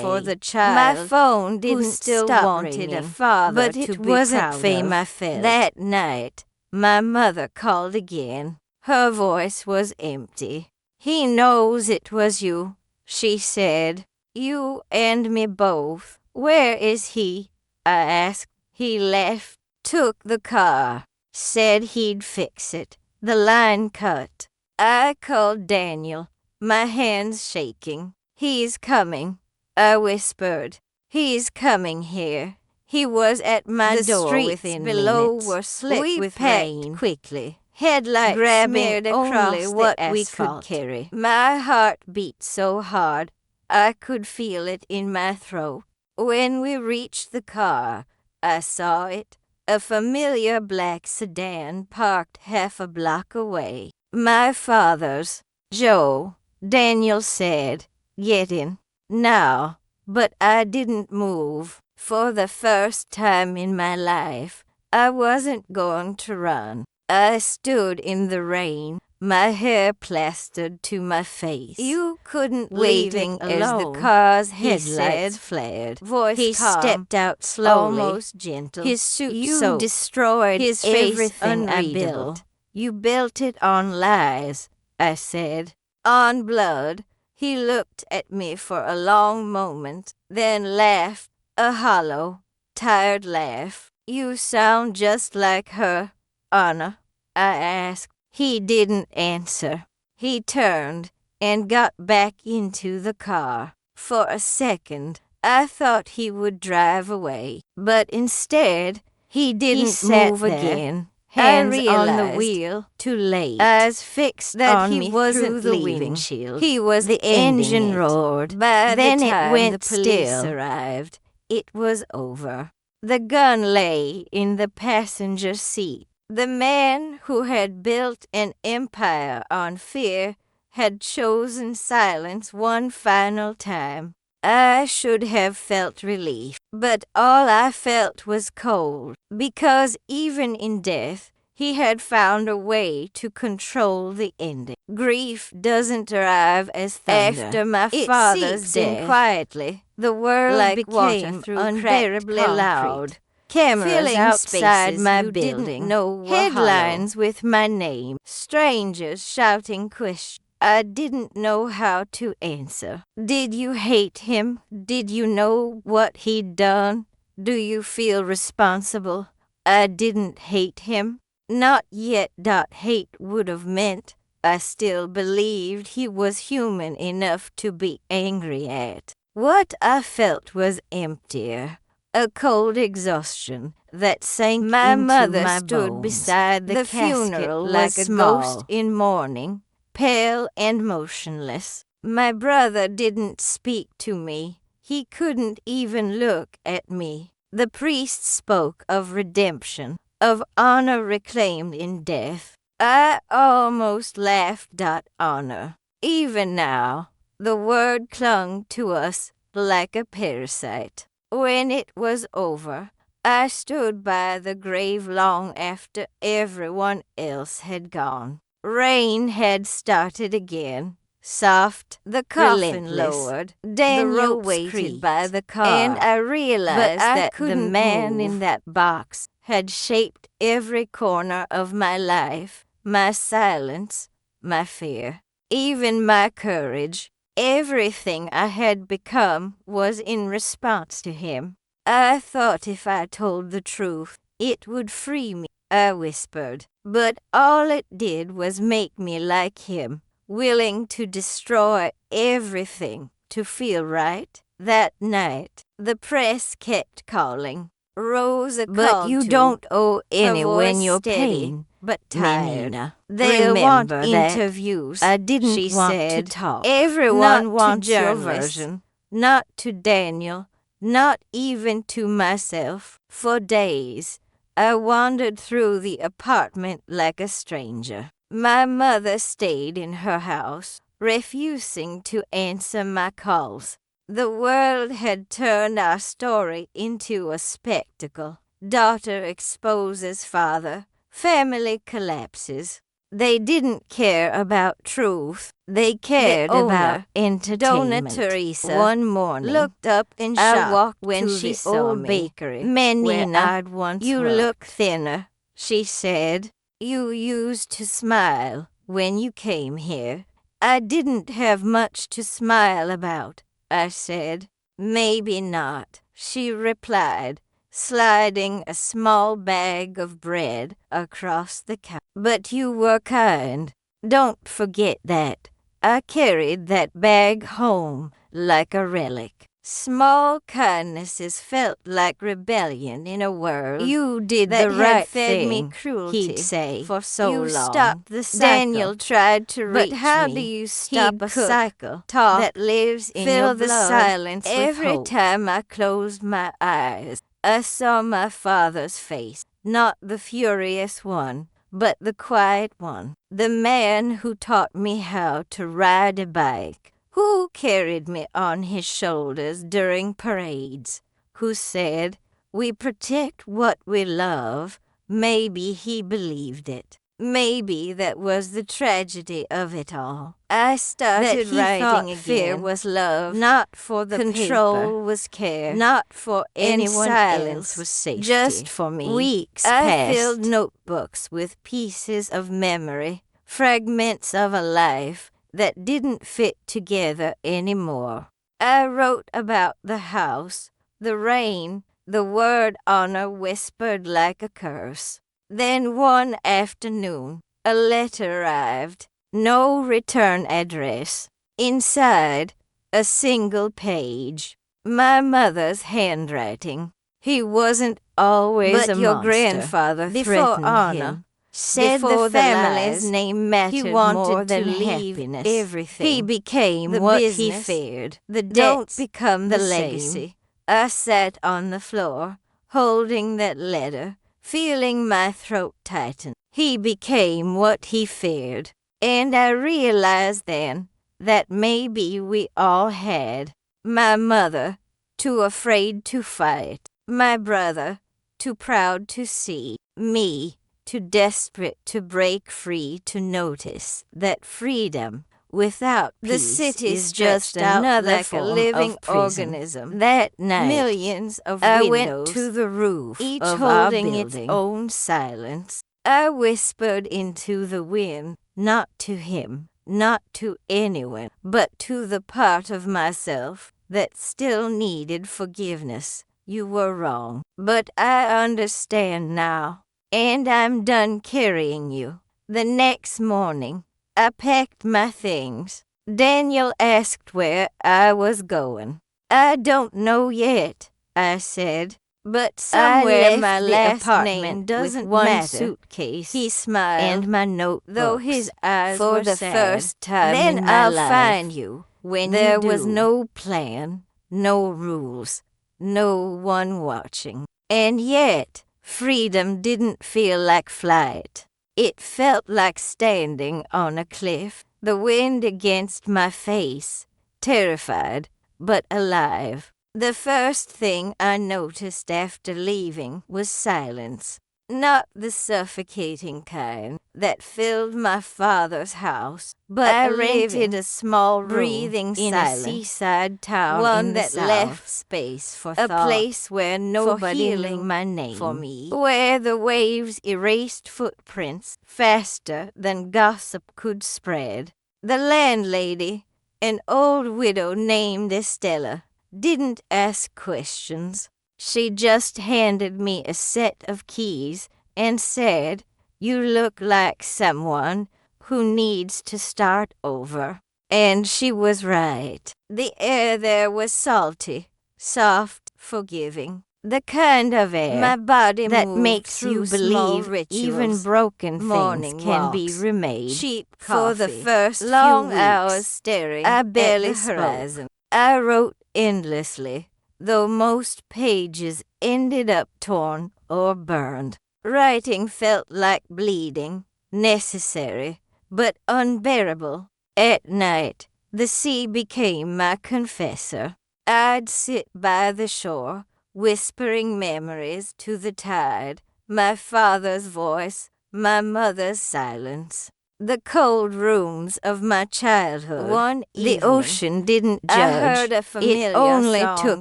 Speaker 1: For the child, my phone didn't still wanted ringing, a father but it wasn't fame I felt. That night, my mother called again. Her voice was empty. He knows it was you, she said. You and me both. Where is he? I asked. He left, took the car, said he'd fix it. The line cut. I called Daniel, my hands shaking. He's coming, I whispered. He's coming here. He was at my door within below minutes. Were slick with rain. Quickly. Headlights grabbing only what we could carry. My heart beat so hard, I could feel it in my throat. When we reached the car, I saw it. A familiar black sedan parked half a block away. My father's. Joe, Daniel said, get in. Now. But I didn't move. For the first time in my life, I wasn't going to run. I stood in the rain, my hair plastered to my face. You couldn't leave it alone. As the car's headlights flared. Voice he calm, stepped out slowly, almost gentle. His suit you destroyed his everything I built. You built it on lies, I said. On blood. He looked at me for a long moment, then laughed, a hollow, tired laugh. You sound just like her, Anna, I asked. He didn't answer. He turned and got back into the car. For a second, I thought he would drive away, but instead, he didn't move again. Hands on the wheel, too late. Eyes fixed that on he wasn't the windshield. He was the engine roared. By then the time it went the police arrived. It was over. The gun lay in the passenger seat. The man who had built an empire on fear had chosen silence one final time. I should have felt relief, but all I felt was cold, because even in death, he had found a way to control the ending. Grief doesn't arrive as thunder. After my father's death, quietly, the world like became unbearably loud. Cameras filling outside my building, headlines with my name, strangers shouting questions. I didn't know how to answer. Did you hate him? Did you know what he'd done? Do you feel responsible? I didn't hate him. Not yet. Hate would have meant I still believed he was human enough to be angry at. What I felt was emptier. A cold exhaustion that sank my into mother my stood bones. Beside the funeral like a ghost in mourning, pale and motionless. My brother didn't speak to me. He couldn't even look at me. The priest spoke of redemption, of honor reclaimed in death. I almost laughed at honor. Even now, the word clung to us like a parasite. When it was over, I stood by the grave long after everyone else had gone. Rain had started again, soft, the coffin lowered, Daniel waited by the car, and I realized that the man in that box had shaped every corner of my life, my silence, my fear, even my courage. Everything I had become was in response to him. I thought if I told the truth, it would free me, I whispered. But all it did was make me like him, willing to destroy everything to feel right. That night, the press kept calling. Rosa
Speaker 2: But
Speaker 1: called
Speaker 2: you
Speaker 1: too,
Speaker 2: don't owe anyone
Speaker 1: voice
Speaker 2: your
Speaker 1: steady,
Speaker 2: pain,
Speaker 1: but tired.
Speaker 2: Menina.
Speaker 1: They'll want
Speaker 2: Remember that.
Speaker 1: interviews,
Speaker 2: I didn't
Speaker 1: she
Speaker 2: want
Speaker 1: said.
Speaker 2: to talk.
Speaker 1: Everyone
Speaker 2: Not
Speaker 1: wants
Speaker 2: to
Speaker 1: your
Speaker 2: journalists.
Speaker 1: version. Not to Daniel, not even to myself. For days, I wandered through the apartment like a stranger. My mother stayed in her house, refusing to answer my calls. The world had turned our story into a spectacle. Daughter exposes father. Family collapses. They didn't care about truth. They cared about entertainment.
Speaker 2: Donna Teresa,
Speaker 1: One morning,
Speaker 2: looked up in
Speaker 1: I
Speaker 2: shock
Speaker 1: walked
Speaker 2: when
Speaker 1: to
Speaker 2: she
Speaker 1: the
Speaker 2: saw
Speaker 1: old
Speaker 2: me.
Speaker 1: bakery
Speaker 2: Menina,
Speaker 1: where I'd once
Speaker 2: you
Speaker 1: worked.
Speaker 2: look
Speaker 1: Thinner, she said. You used to smile when you came here. I didn't have much to smile about, I said. Maybe not, she replied, sliding a small bag of bread across the counter. But you were kind. Don't forget that. I carried that bag home like a relic. Small kindnesses felt like rebellion in a world
Speaker 2: You did
Speaker 1: that
Speaker 2: the
Speaker 1: had
Speaker 2: right
Speaker 1: fed
Speaker 2: thing,
Speaker 1: me cruelty
Speaker 2: he'd say.
Speaker 1: for so
Speaker 2: You
Speaker 1: long.
Speaker 2: stopped the cycle.
Speaker 1: Daniel tried to reach
Speaker 2: But how
Speaker 1: me.
Speaker 2: do you stop
Speaker 1: He'd
Speaker 2: a
Speaker 1: cook,
Speaker 2: cycle
Speaker 1: talk,
Speaker 2: that lives in
Speaker 1: fill
Speaker 2: your
Speaker 1: the
Speaker 2: blood
Speaker 1: silence
Speaker 2: with
Speaker 1: every
Speaker 2: hope?
Speaker 1: time I closed my eyes. I saw my father's face, not the furious one, but the quiet one, the man who taught me how to ride a bike, who carried me on his shoulders during parades, who said, "We protect what we love." Maybe he believed it. Maybe that was the tragedy of it all. I started writing again. Fear was love, not for the control
Speaker 2: paper.
Speaker 1: was care, not for anyone
Speaker 2: silence
Speaker 1: else,
Speaker 2: was safety.
Speaker 1: just for me.
Speaker 2: Weeks
Speaker 1: I
Speaker 2: passed.
Speaker 1: filled notebooks with pieces of memory, fragments of a life that didn't fit together anymore. I wrote about the house, the rain, the word honor whispered like a curse. Then one afternoon, a letter arrived. No return address. Inside, a single page. My mother's handwriting. He wasn't always
Speaker 2: But
Speaker 1: a
Speaker 2: your
Speaker 1: monster.
Speaker 2: grandfather
Speaker 1: Before
Speaker 2: threatened
Speaker 1: honor,
Speaker 2: him.
Speaker 1: said
Speaker 2: Before
Speaker 1: the
Speaker 2: the
Speaker 1: family's
Speaker 2: lies,
Speaker 1: name mattered
Speaker 2: he wanted
Speaker 1: more
Speaker 2: to
Speaker 1: than
Speaker 2: leave
Speaker 1: happiness.
Speaker 2: everything.
Speaker 1: He became
Speaker 2: The
Speaker 1: what
Speaker 2: business,
Speaker 1: he feared.
Speaker 2: the
Speaker 1: Don't
Speaker 2: debts,
Speaker 1: become
Speaker 2: the
Speaker 1: the
Speaker 2: same.
Speaker 1: legacy. I sat on the floor, holding that letter, feeling my throat tighten. He became what he feared. And I realized then that maybe we all had. My mother, too afraid to fight. My brother, too proud to see. Me, too desperate to break free to notice that freedom without
Speaker 2: The
Speaker 1: peace
Speaker 2: city
Speaker 1: is just
Speaker 2: stretched out
Speaker 1: another
Speaker 2: like a
Speaker 1: form
Speaker 2: living
Speaker 1: of prison.
Speaker 2: organism.
Speaker 1: That night,
Speaker 2: Millions of
Speaker 1: I
Speaker 2: windows,
Speaker 1: went to the roof,
Speaker 2: each
Speaker 1: of
Speaker 2: holding
Speaker 1: our
Speaker 2: its
Speaker 1: building.
Speaker 2: own silence.
Speaker 1: I whispered into the wind, not to him, not to anyone, but to the part of myself that still needed forgiveness. You were wrong, but I understand now, and I'm done carrying you. The next morning, I packed my things. Daniel asked where I was going. I don't know yet, I said. But somewhere my last name doesn't
Speaker 2: one
Speaker 1: matter.
Speaker 2: suitcase.
Speaker 1: He smiled,
Speaker 2: and my notebooks.
Speaker 1: though his eyes
Speaker 2: for
Speaker 1: were
Speaker 2: the
Speaker 1: sad.
Speaker 2: first time
Speaker 1: Then
Speaker 2: in my
Speaker 1: I'll
Speaker 2: life.
Speaker 1: find you when
Speaker 2: There
Speaker 1: you do.
Speaker 2: was
Speaker 1: no plan, no rules, no one watching. And yet, freedom didn't feel like flight. It felt like standing on a cliff, the wind against my face, terrified but alive. The first thing I noticed after leaving was silence. Not the suffocating kind that filled my father's house, but I rented a small breathing
Speaker 2: in
Speaker 1: silence,
Speaker 2: a
Speaker 1: seaside town,
Speaker 2: one
Speaker 1: in
Speaker 2: that
Speaker 1: the
Speaker 2: left
Speaker 1: south,
Speaker 2: space for
Speaker 1: a
Speaker 2: thought,
Speaker 1: place where nobody knew
Speaker 2: healing
Speaker 1: my name,
Speaker 2: for me.
Speaker 1: where the waves erased footprints faster than gossip could spread. The landlady, An old widow named Estella didn't ask questions. She just handed me a set of keys and said, "You look like someone who needs to start over." And she was right. The air there was salty, soft, forgiving. The kind of air
Speaker 2: My body
Speaker 1: that
Speaker 2: moved
Speaker 1: makes
Speaker 2: through
Speaker 1: you
Speaker 2: small
Speaker 1: believe
Speaker 2: rituals,
Speaker 1: even broken
Speaker 2: morning
Speaker 1: things can be
Speaker 2: walks,
Speaker 1: remade.
Speaker 2: cheap
Speaker 1: For the
Speaker 2: coffee,
Speaker 1: first
Speaker 2: long
Speaker 1: few
Speaker 2: hours
Speaker 1: weeks,
Speaker 2: staring
Speaker 1: I
Speaker 2: at
Speaker 1: barely
Speaker 2: the
Speaker 1: spoke.
Speaker 2: horizon.
Speaker 1: I wrote endlessly, though most pages ended up torn or burned. Writing felt like bleeding, necessary, but unbearable. At night, the sea became my confessor. I'd sit by the shore, whispering memories to the tide, my father's voice, my mother's silence. The cold rooms of my childhood.
Speaker 2: One
Speaker 1: The
Speaker 2: evening,
Speaker 1: ocean didn't judge.
Speaker 2: I heard a familiar
Speaker 1: It only
Speaker 2: song
Speaker 1: took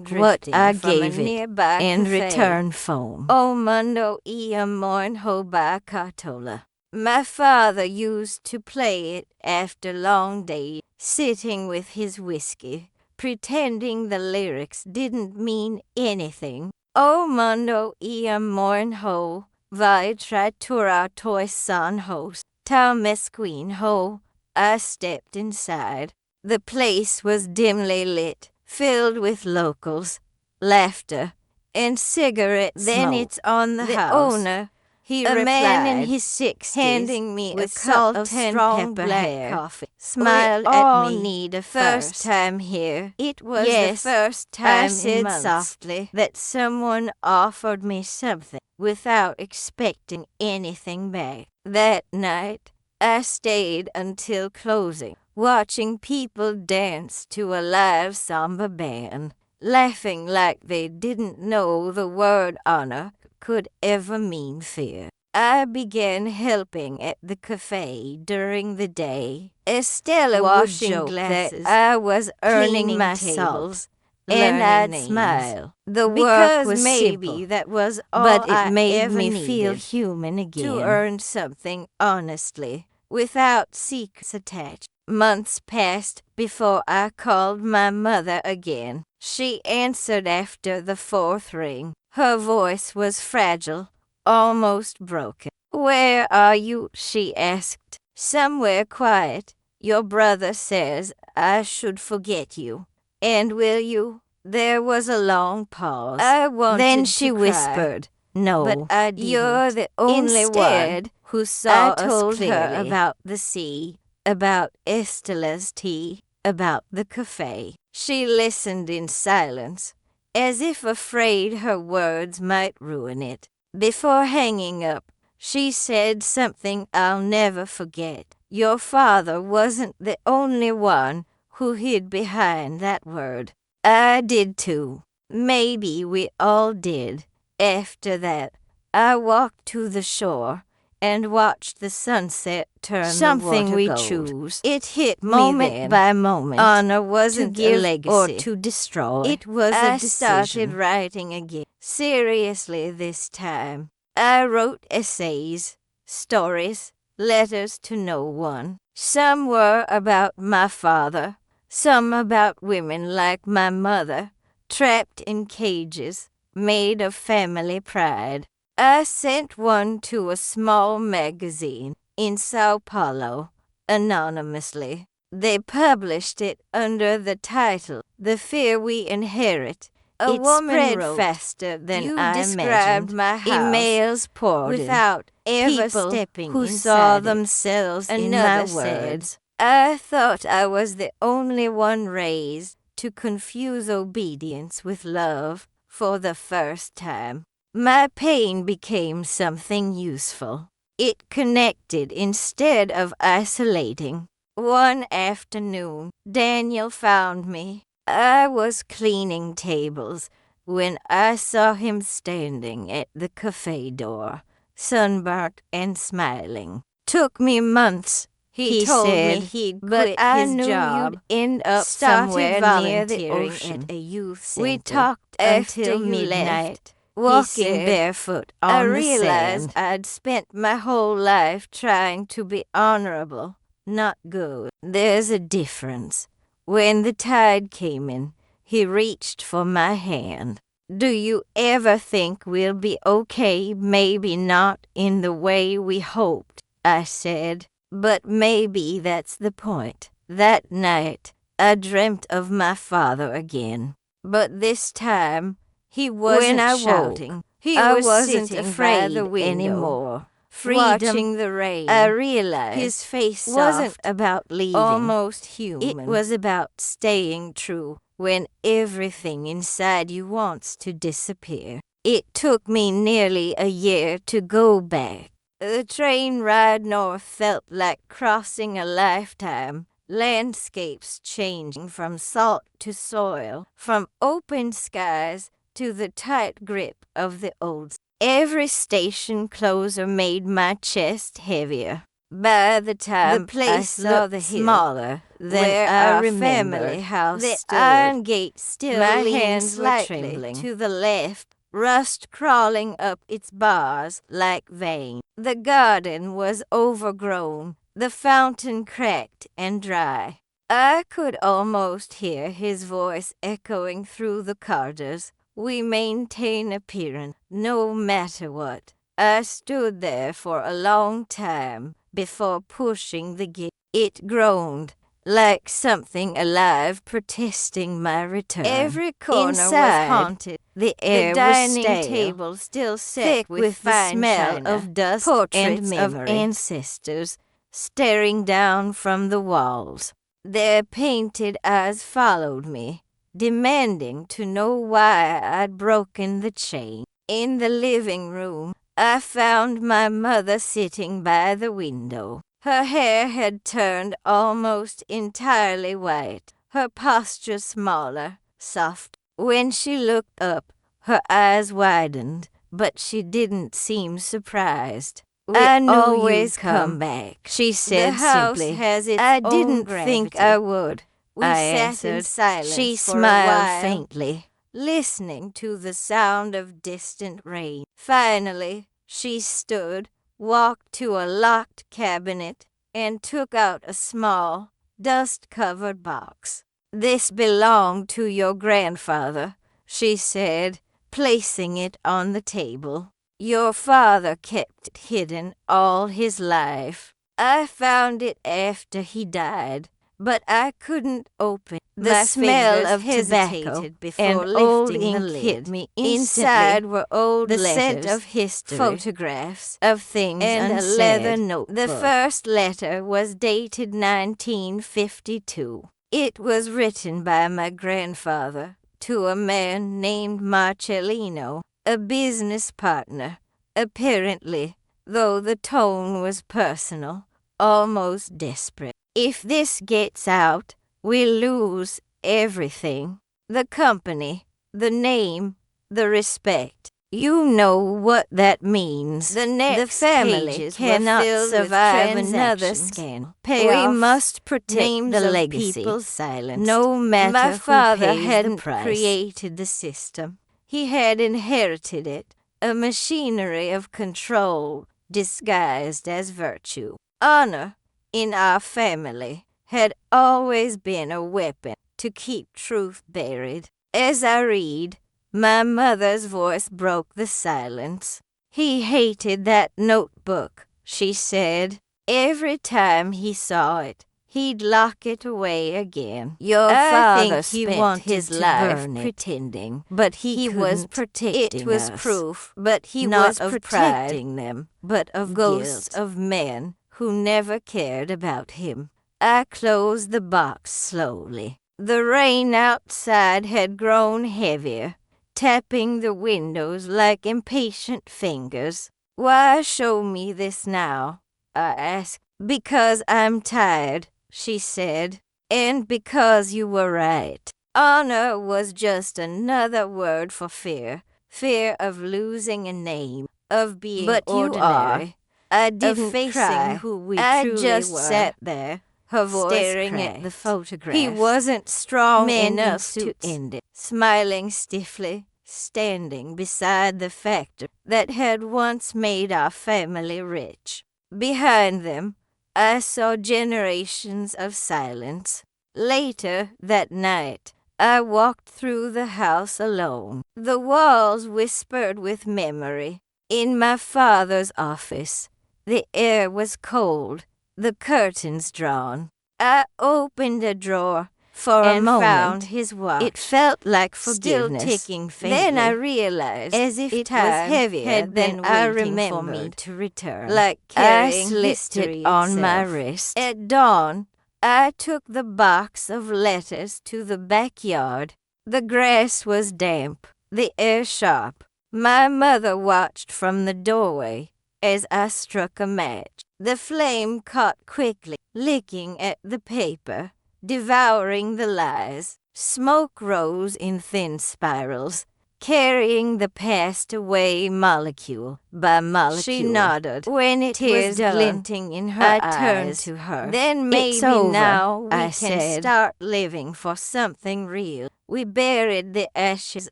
Speaker 1: what
Speaker 2: drifting
Speaker 1: I
Speaker 2: from a
Speaker 1: gave it
Speaker 2: nearby
Speaker 1: in
Speaker 2: cafe.
Speaker 1: return foam.
Speaker 2: O mundo y amor ho by Cartola. My father used to play it after long days, sitting with his whiskey, pretending the lyrics didn't mean anything. O mundo y amor ho, vai tratura toi san hos, ta mesqueen ho. I stepped inside. The place was dimly lit, filled with locals, laughter, and cigarette
Speaker 1: Then
Speaker 2: smoke.
Speaker 1: it's on the house.
Speaker 2: Owner, he
Speaker 1: A
Speaker 2: replied,
Speaker 1: man in his 60s,
Speaker 2: handing me
Speaker 1: with
Speaker 2: a cup of
Speaker 1: salt and
Speaker 2: strong
Speaker 1: pepper
Speaker 2: black
Speaker 1: hair,
Speaker 2: coffee,
Speaker 1: smiled
Speaker 2: we
Speaker 1: at
Speaker 2: all
Speaker 1: me.
Speaker 2: need a
Speaker 1: First
Speaker 2: first.
Speaker 1: time here.
Speaker 2: It was
Speaker 1: Yes,
Speaker 2: the first time
Speaker 1: I said
Speaker 2: in months
Speaker 1: softly
Speaker 2: that someone offered me something without expecting anything back. That night, I stayed until closing, watching people dance to a live samba band, laughing like they didn't know the word honor could ever mean fear. I began helping at the cafe during the day. Estella would
Speaker 1: washing
Speaker 2: joke
Speaker 1: glasses,
Speaker 2: that I was earning
Speaker 1: cleaning
Speaker 2: my
Speaker 1: tables,
Speaker 2: salt, and
Speaker 1: learning
Speaker 2: I'd
Speaker 1: names.
Speaker 2: smile.
Speaker 1: The work
Speaker 2: Because
Speaker 1: was
Speaker 2: maybe
Speaker 1: simple,
Speaker 2: that was all
Speaker 1: but it
Speaker 2: I
Speaker 1: made
Speaker 2: ever
Speaker 1: me feel
Speaker 2: needed
Speaker 1: human again.
Speaker 2: to earn something honestly, without secrets attached. Months passed before I called my mother again. She answered after the fourth ring. Her voice was fragile, almost broken. "Where are you?" she asked. "Somewhere quiet. Your brother says I should forget you. And will you?" There was a long pause. I wanted
Speaker 1: Then
Speaker 2: to
Speaker 1: she
Speaker 2: cry,
Speaker 1: whispered, "No,
Speaker 2: but I didn't.
Speaker 1: you're the only
Speaker 2: Instead,
Speaker 1: one
Speaker 2: who saw
Speaker 1: I
Speaker 2: us
Speaker 1: told her
Speaker 2: clearly.
Speaker 1: about the sea, about Estella's tea, about the cafe."
Speaker 2: She listened in silence, as if afraid her words might ruin it. Before hanging up, she said something I'll never forget. "Your father wasn't the only one who hid behind that word. I did too. Maybe we all did." After that, I walked to the shore and watched the sunset turn
Speaker 1: Something
Speaker 2: the water
Speaker 1: we
Speaker 2: gold.
Speaker 1: choose,
Speaker 2: It hit
Speaker 1: moment
Speaker 2: me then.
Speaker 1: by moment,
Speaker 2: Honor wasn't
Speaker 1: to give
Speaker 2: a legacy
Speaker 1: or to destroy.
Speaker 2: It was
Speaker 1: I
Speaker 2: a decision. Started writing again. Seriously this time. I wrote essays, stories, letters to no one. Some were about my father, some about women like my mother, trapped in cages, made of family pride. I sent one to a small magazine in Sao Paulo, anonymously. They published it under the title, "The Fear We Inherit."
Speaker 1: A
Speaker 2: It
Speaker 1: woman
Speaker 2: spread
Speaker 1: wrote,
Speaker 2: faster than
Speaker 1: "You
Speaker 2: I
Speaker 1: described
Speaker 2: imagined.
Speaker 1: my house
Speaker 2: Emails poured
Speaker 1: without ever
Speaker 2: people
Speaker 1: stepping
Speaker 2: who
Speaker 1: inside
Speaker 2: saw
Speaker 1: it."
Speaker 2: themselves in
Speaker 1: Another
Speaker 2: my
Speaker 1: said,
Speaker 2: words. I thought I was the only one raised to confuse obedience with love for the first time. My pain became something useful. It connected instead of isolating. One afternoon, Daniel found me. I was cleaning tables when I saw him standing at the cafe door, sunburnt and smiling. "Took me months," he told
Speaker 1: said,
Speaker 2: me he'd
Speaker 1: "but
Speaker 2: quit
Speaker 1: I
Speaker 2: his
Speaker 1: knew
Speaker 2: job,
Speaker 1: you'd end up
Speaker 2: started
Speaker 1: somewhere near the
Speaker 2: volunteering
Speaker 1: ocean."
Speaker 2: at a youth center.
Speaker 1: We talked
Speaker 2: After
Speaker 1: until
Speaker 2: you
Speaker 1: midnight,
Speaker 2: left,
Speaker 1: walking
Speaker 2: he said,
Speaker 1: barefoot
Speaker 2: "I
Speaker 1: on the
Speaker 2: realized
Speaker 1: sand.
Speaker 2: I'd spent my whole life trying to be honorable, not good. There's a difference. When the tide came in, he reached for my hand. Do you ever think we'll be okay? Maybe not in the way we hoped, I said, but maybe that's the point. That night, I dreamt of my father again, but this time he wasn't shouting. I wasn't afraid anymore. Watching the rain, I realized his face wasn't about leaving, almost human. It was about staying true when everything inside you wants to disappear. It took me nearly a year to go back. The train ride north felt like crossing a lifetime. Landscapes changing from salt to soil, from open skies to the tight grip of the old. Every station closer made my chest heavier. By the time the place looked smaller than our family house the stood, iron gate still my hands were trembling. To the left, rust crawling up its bars like veins. The garden was overgrown, the fountain cracked and dry. I could almost hear his voice echoing through the corridors. We maintain appearance, no matter what. I stood there for a long time before pushing the gate. It groaned, like something alive protesting my return. Every corner was haunted. The air was stale. The dining table still thick with the smell china, of dust and of ancestors staring down from the walls. Their painted eyes followed me, demanding to know why I'd broken the chain. In the living room, I found my mother sitting by the window. Her hair had turned almost entirely white, her posture smaller, soft. When she looked up, her eyes widened, but she didn't seem surprised. I knew always you'd come back, she said simply. I didn't think I would. We sat in silence. She smiled faintly, listening to the sound of distant rain. Finally, she stood, walked to a locked cabinet, and took out a small, dust-covered box. This belonged to your grandfather, she said, placing it on the table. Your father kept it hidden all his life. I found it after he died, but I couldn't open it. The smell of tobacco and old ink hit me instantly. Inside were old letters, scent of history, photographs of things and unsaid. A leather notebook. The first letter was dated 1952. It was written by my grandfather to a man named Marcellino, a business partner, apparently, though the tone was personal, almost desperate. If this gets out, we'll lose everything. The company, the name, the respect. You know what that means. The next family cannot survive another scandal. We must protect the legacy. People's silence. No matter my father hadn't created the system. He had inherited it, a machinery of control disguised as virtue. Honor, in our family, had always been a weapon to keep truth buried. As I read, my mother's voice broke the silence. He hated that notebook, she said. Every time he saw it, he'd lock it away again. Your father spent his life pretending, but he was protecting us. It was proof, but he was protecting them, but of ghosts of men who never cared about him. I closed the box slowly. The rain outside had grown heavier, tapping the windows like impatient fingers. Why show me this now? I asked. Because I'm tired, she said, and because you were right. Honor was just another word for fear. Fear of losing a name, of being ordinary. I didn't cry. Who we I truly just were. Sat there, her voice staring cracked at the photograph. He wasn't strong enough to end it, smiling stiffly, standing beside the factory that had once made our family rich. Behind them, I saw generations of silence, Later that night, I walked through the house alone. The walls whispered with memory. In my father's office, the air was cold, the curtains drawn. I opened a drawer for a moment, found his watch. It felt like forgiveness, still ticking faintly. Then I realized, as if it was heavier than I remembered, for me to return. Like carrying I slipped it on my wrist. At dawn, I took the box of letters to the backyard. The grass was damp, the air sharp. My mother watched from the doorway as I struck a match. The flame caught quickly, licking at the paper, devouring the lies. Smoke rose in thin spirals, carrying the passed away molecule by molecule. She nodded. When it tears was done, glinting in her eyes, I turned to her. Then maybe now we can start living for something real. We buried the ashes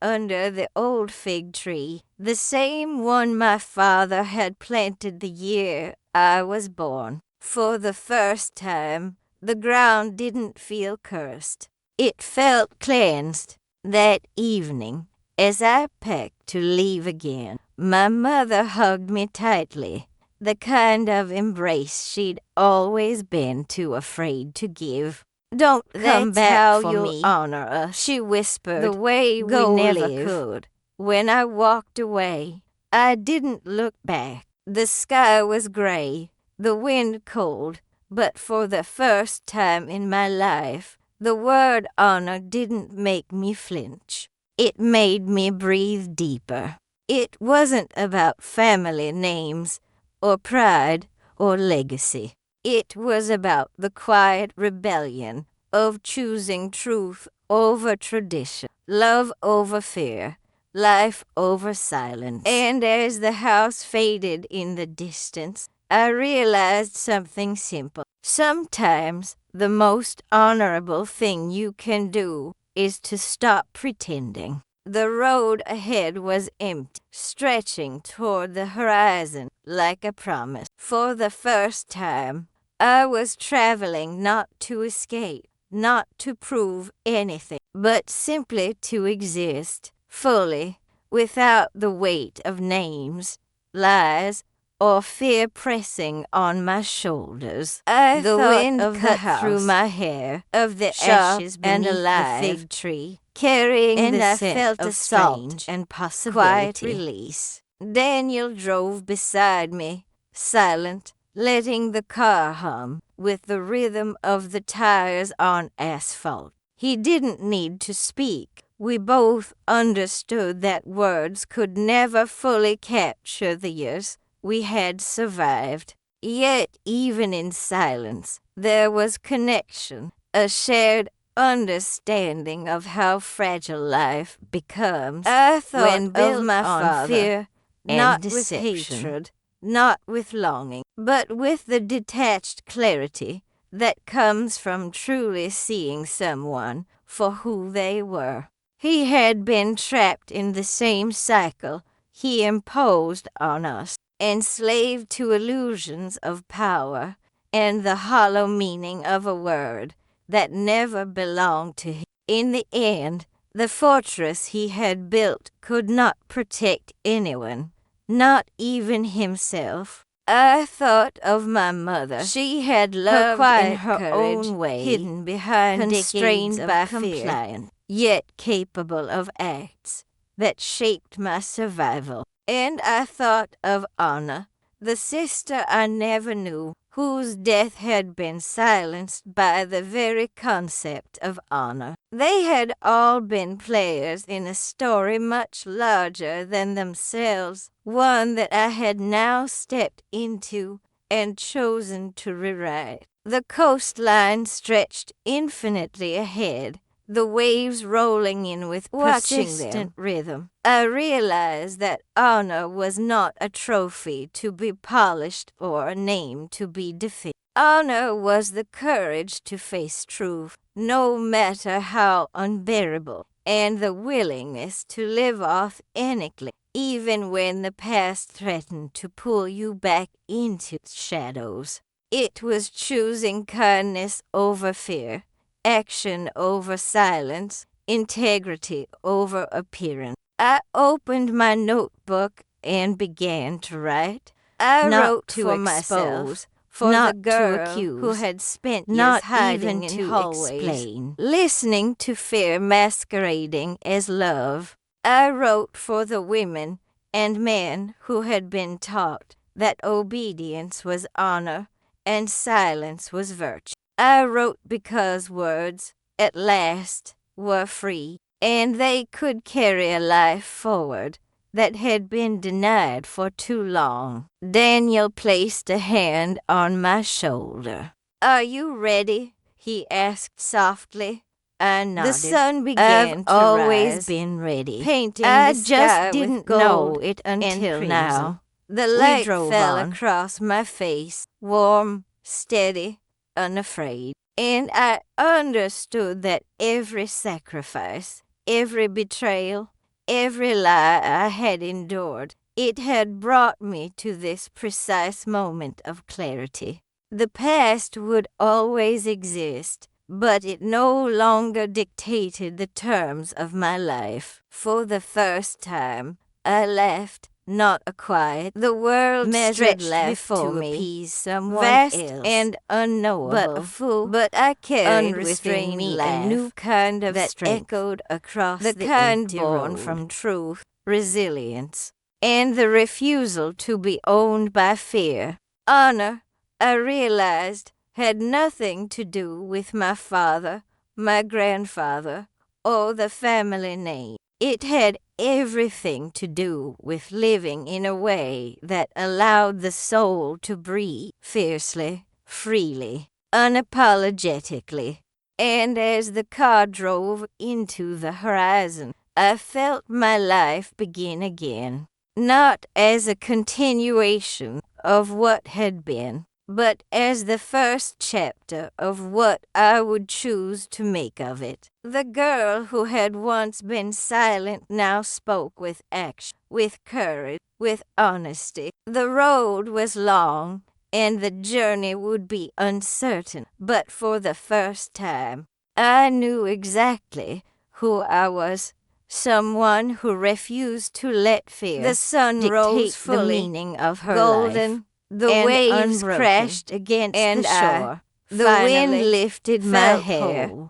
Speaker 2: under the old fig tree, the same one my father had planted the year I was born. For the first time, the ground didn't feel cursed. It felt cleansed. That evening, as I packed to leave again, my mother hugged me tightly, the kind of embrace she'd always been too afraid to give. Don't come back how for you'll me. Honor us, she whispered, the way we never could. When I walked away, I didn't look back. The sky was gray, the wind cold, but for the first time in my life, the word honor didn't make me flinch. It made me breathe deeper. It wasn't about family names, or pride, or legacy. It was about the quiet rebellion of choosing truth over tradition, love over fear, life over silence. And as the house faded in the distance, I realized something simple. Sometimes the most honorable thing you can do is to stop pretending. The road ahead was empty, stretching toward the horizon like a promise. For the first time, I was traveling not to escape, not to prove anything, but simply to exist fully, without the weight of names, lies, or fear pressing on my shoulders. The wind cut through my hair, of the ashes beneath the fig tree, carrying and the scent of salt and possibility. Quiet release. Daniel drove beside me, silent, letting the car hum with the rhythm of the tires on asphalt. He didn't need to speak. We both understood that words could never fully capture the years we had survived. Yet even in silence, there was connection, a shared understanding of how fragile life becomes. I thought when built of my father, fear, not with hatred, not with longing, but with the detached clarity that comes from truly seeing someone for who they were. He had been trapped in the same cycle he imposed on us, enslaved to illusions of power and the hollow meaning of a word that never belonged to him. In the end, the fortress he had built could not protect anyone, not even himself. I thought of my mother. She had loved in her own way, hidden behind constrained by fear, yet capable of acts that shaped my survival. And I thought of Anna, the sister I never knew, whose death had been silenced by the very concept of honor. They had all been players in a story much larger than themselves, one that I had now stepped into and chosen to rewrite. The coastline stretched infinitely ahead, the waves rolling in with persistent rhythm. I realized that honor was not a trophy to be polished or a name to be defeated. Honor was the courage to face truth, no matter how unbearable, and the willingness to live authentically, even when the past threatened to pull you back into its shadows. It was choosing kindness over fear, action over silence, integrity over appearance. I opened my notebook and began to write. I wrote for myself, for the girl who had spent years hiding in hallways, listening to fear masquerading as love. I wrote for the women and men who had been taught that obedience was honor and silence was virtue. I wrote because words, at last, were free, and they could carry a life forward that had been denied for too long. Daniel placed a hand on my shoulder. "Are you ready?" he asked softly. I nodded. The sun began to rise. I've always been ready, painting the sky just didn't with gold know it until now. The light fell across my face, warm, steady, unafraid. And I understood that every sacrifice, every betrayal, every lie I had endured, it had brought me to this precise moment of clarity. The past would always exist, but it no longer dictated the terms of my life. For the first time, I laughed, not a quiet. The world stretched before me, appease someone vast else, and unknowable, but a full, but I carried within me a new kind of that strength echoed across the kind born from truth, resilience, and the refusal to be owned by fear. Honor, I realized, had nothing to do with my father, my grandfather, or the family name. It had everything to do with living in a way that allowed the soul to breathe fiercely, freely, unapologetically. And as the car drove into the horizon, I felt my life begin again, not as a continuation of what had been, but as the first chapter of what I would choose to make of it. The girl who had once been silent now spoke with action, with courage, with honesty. The road was long, and the journey would be uncertain, but for the first time, I knew exactly who I was. Someone who refused to let fear the sun rose fully, the meaning of her golden life. The waves crashed against the shore. The wind lifted my hair,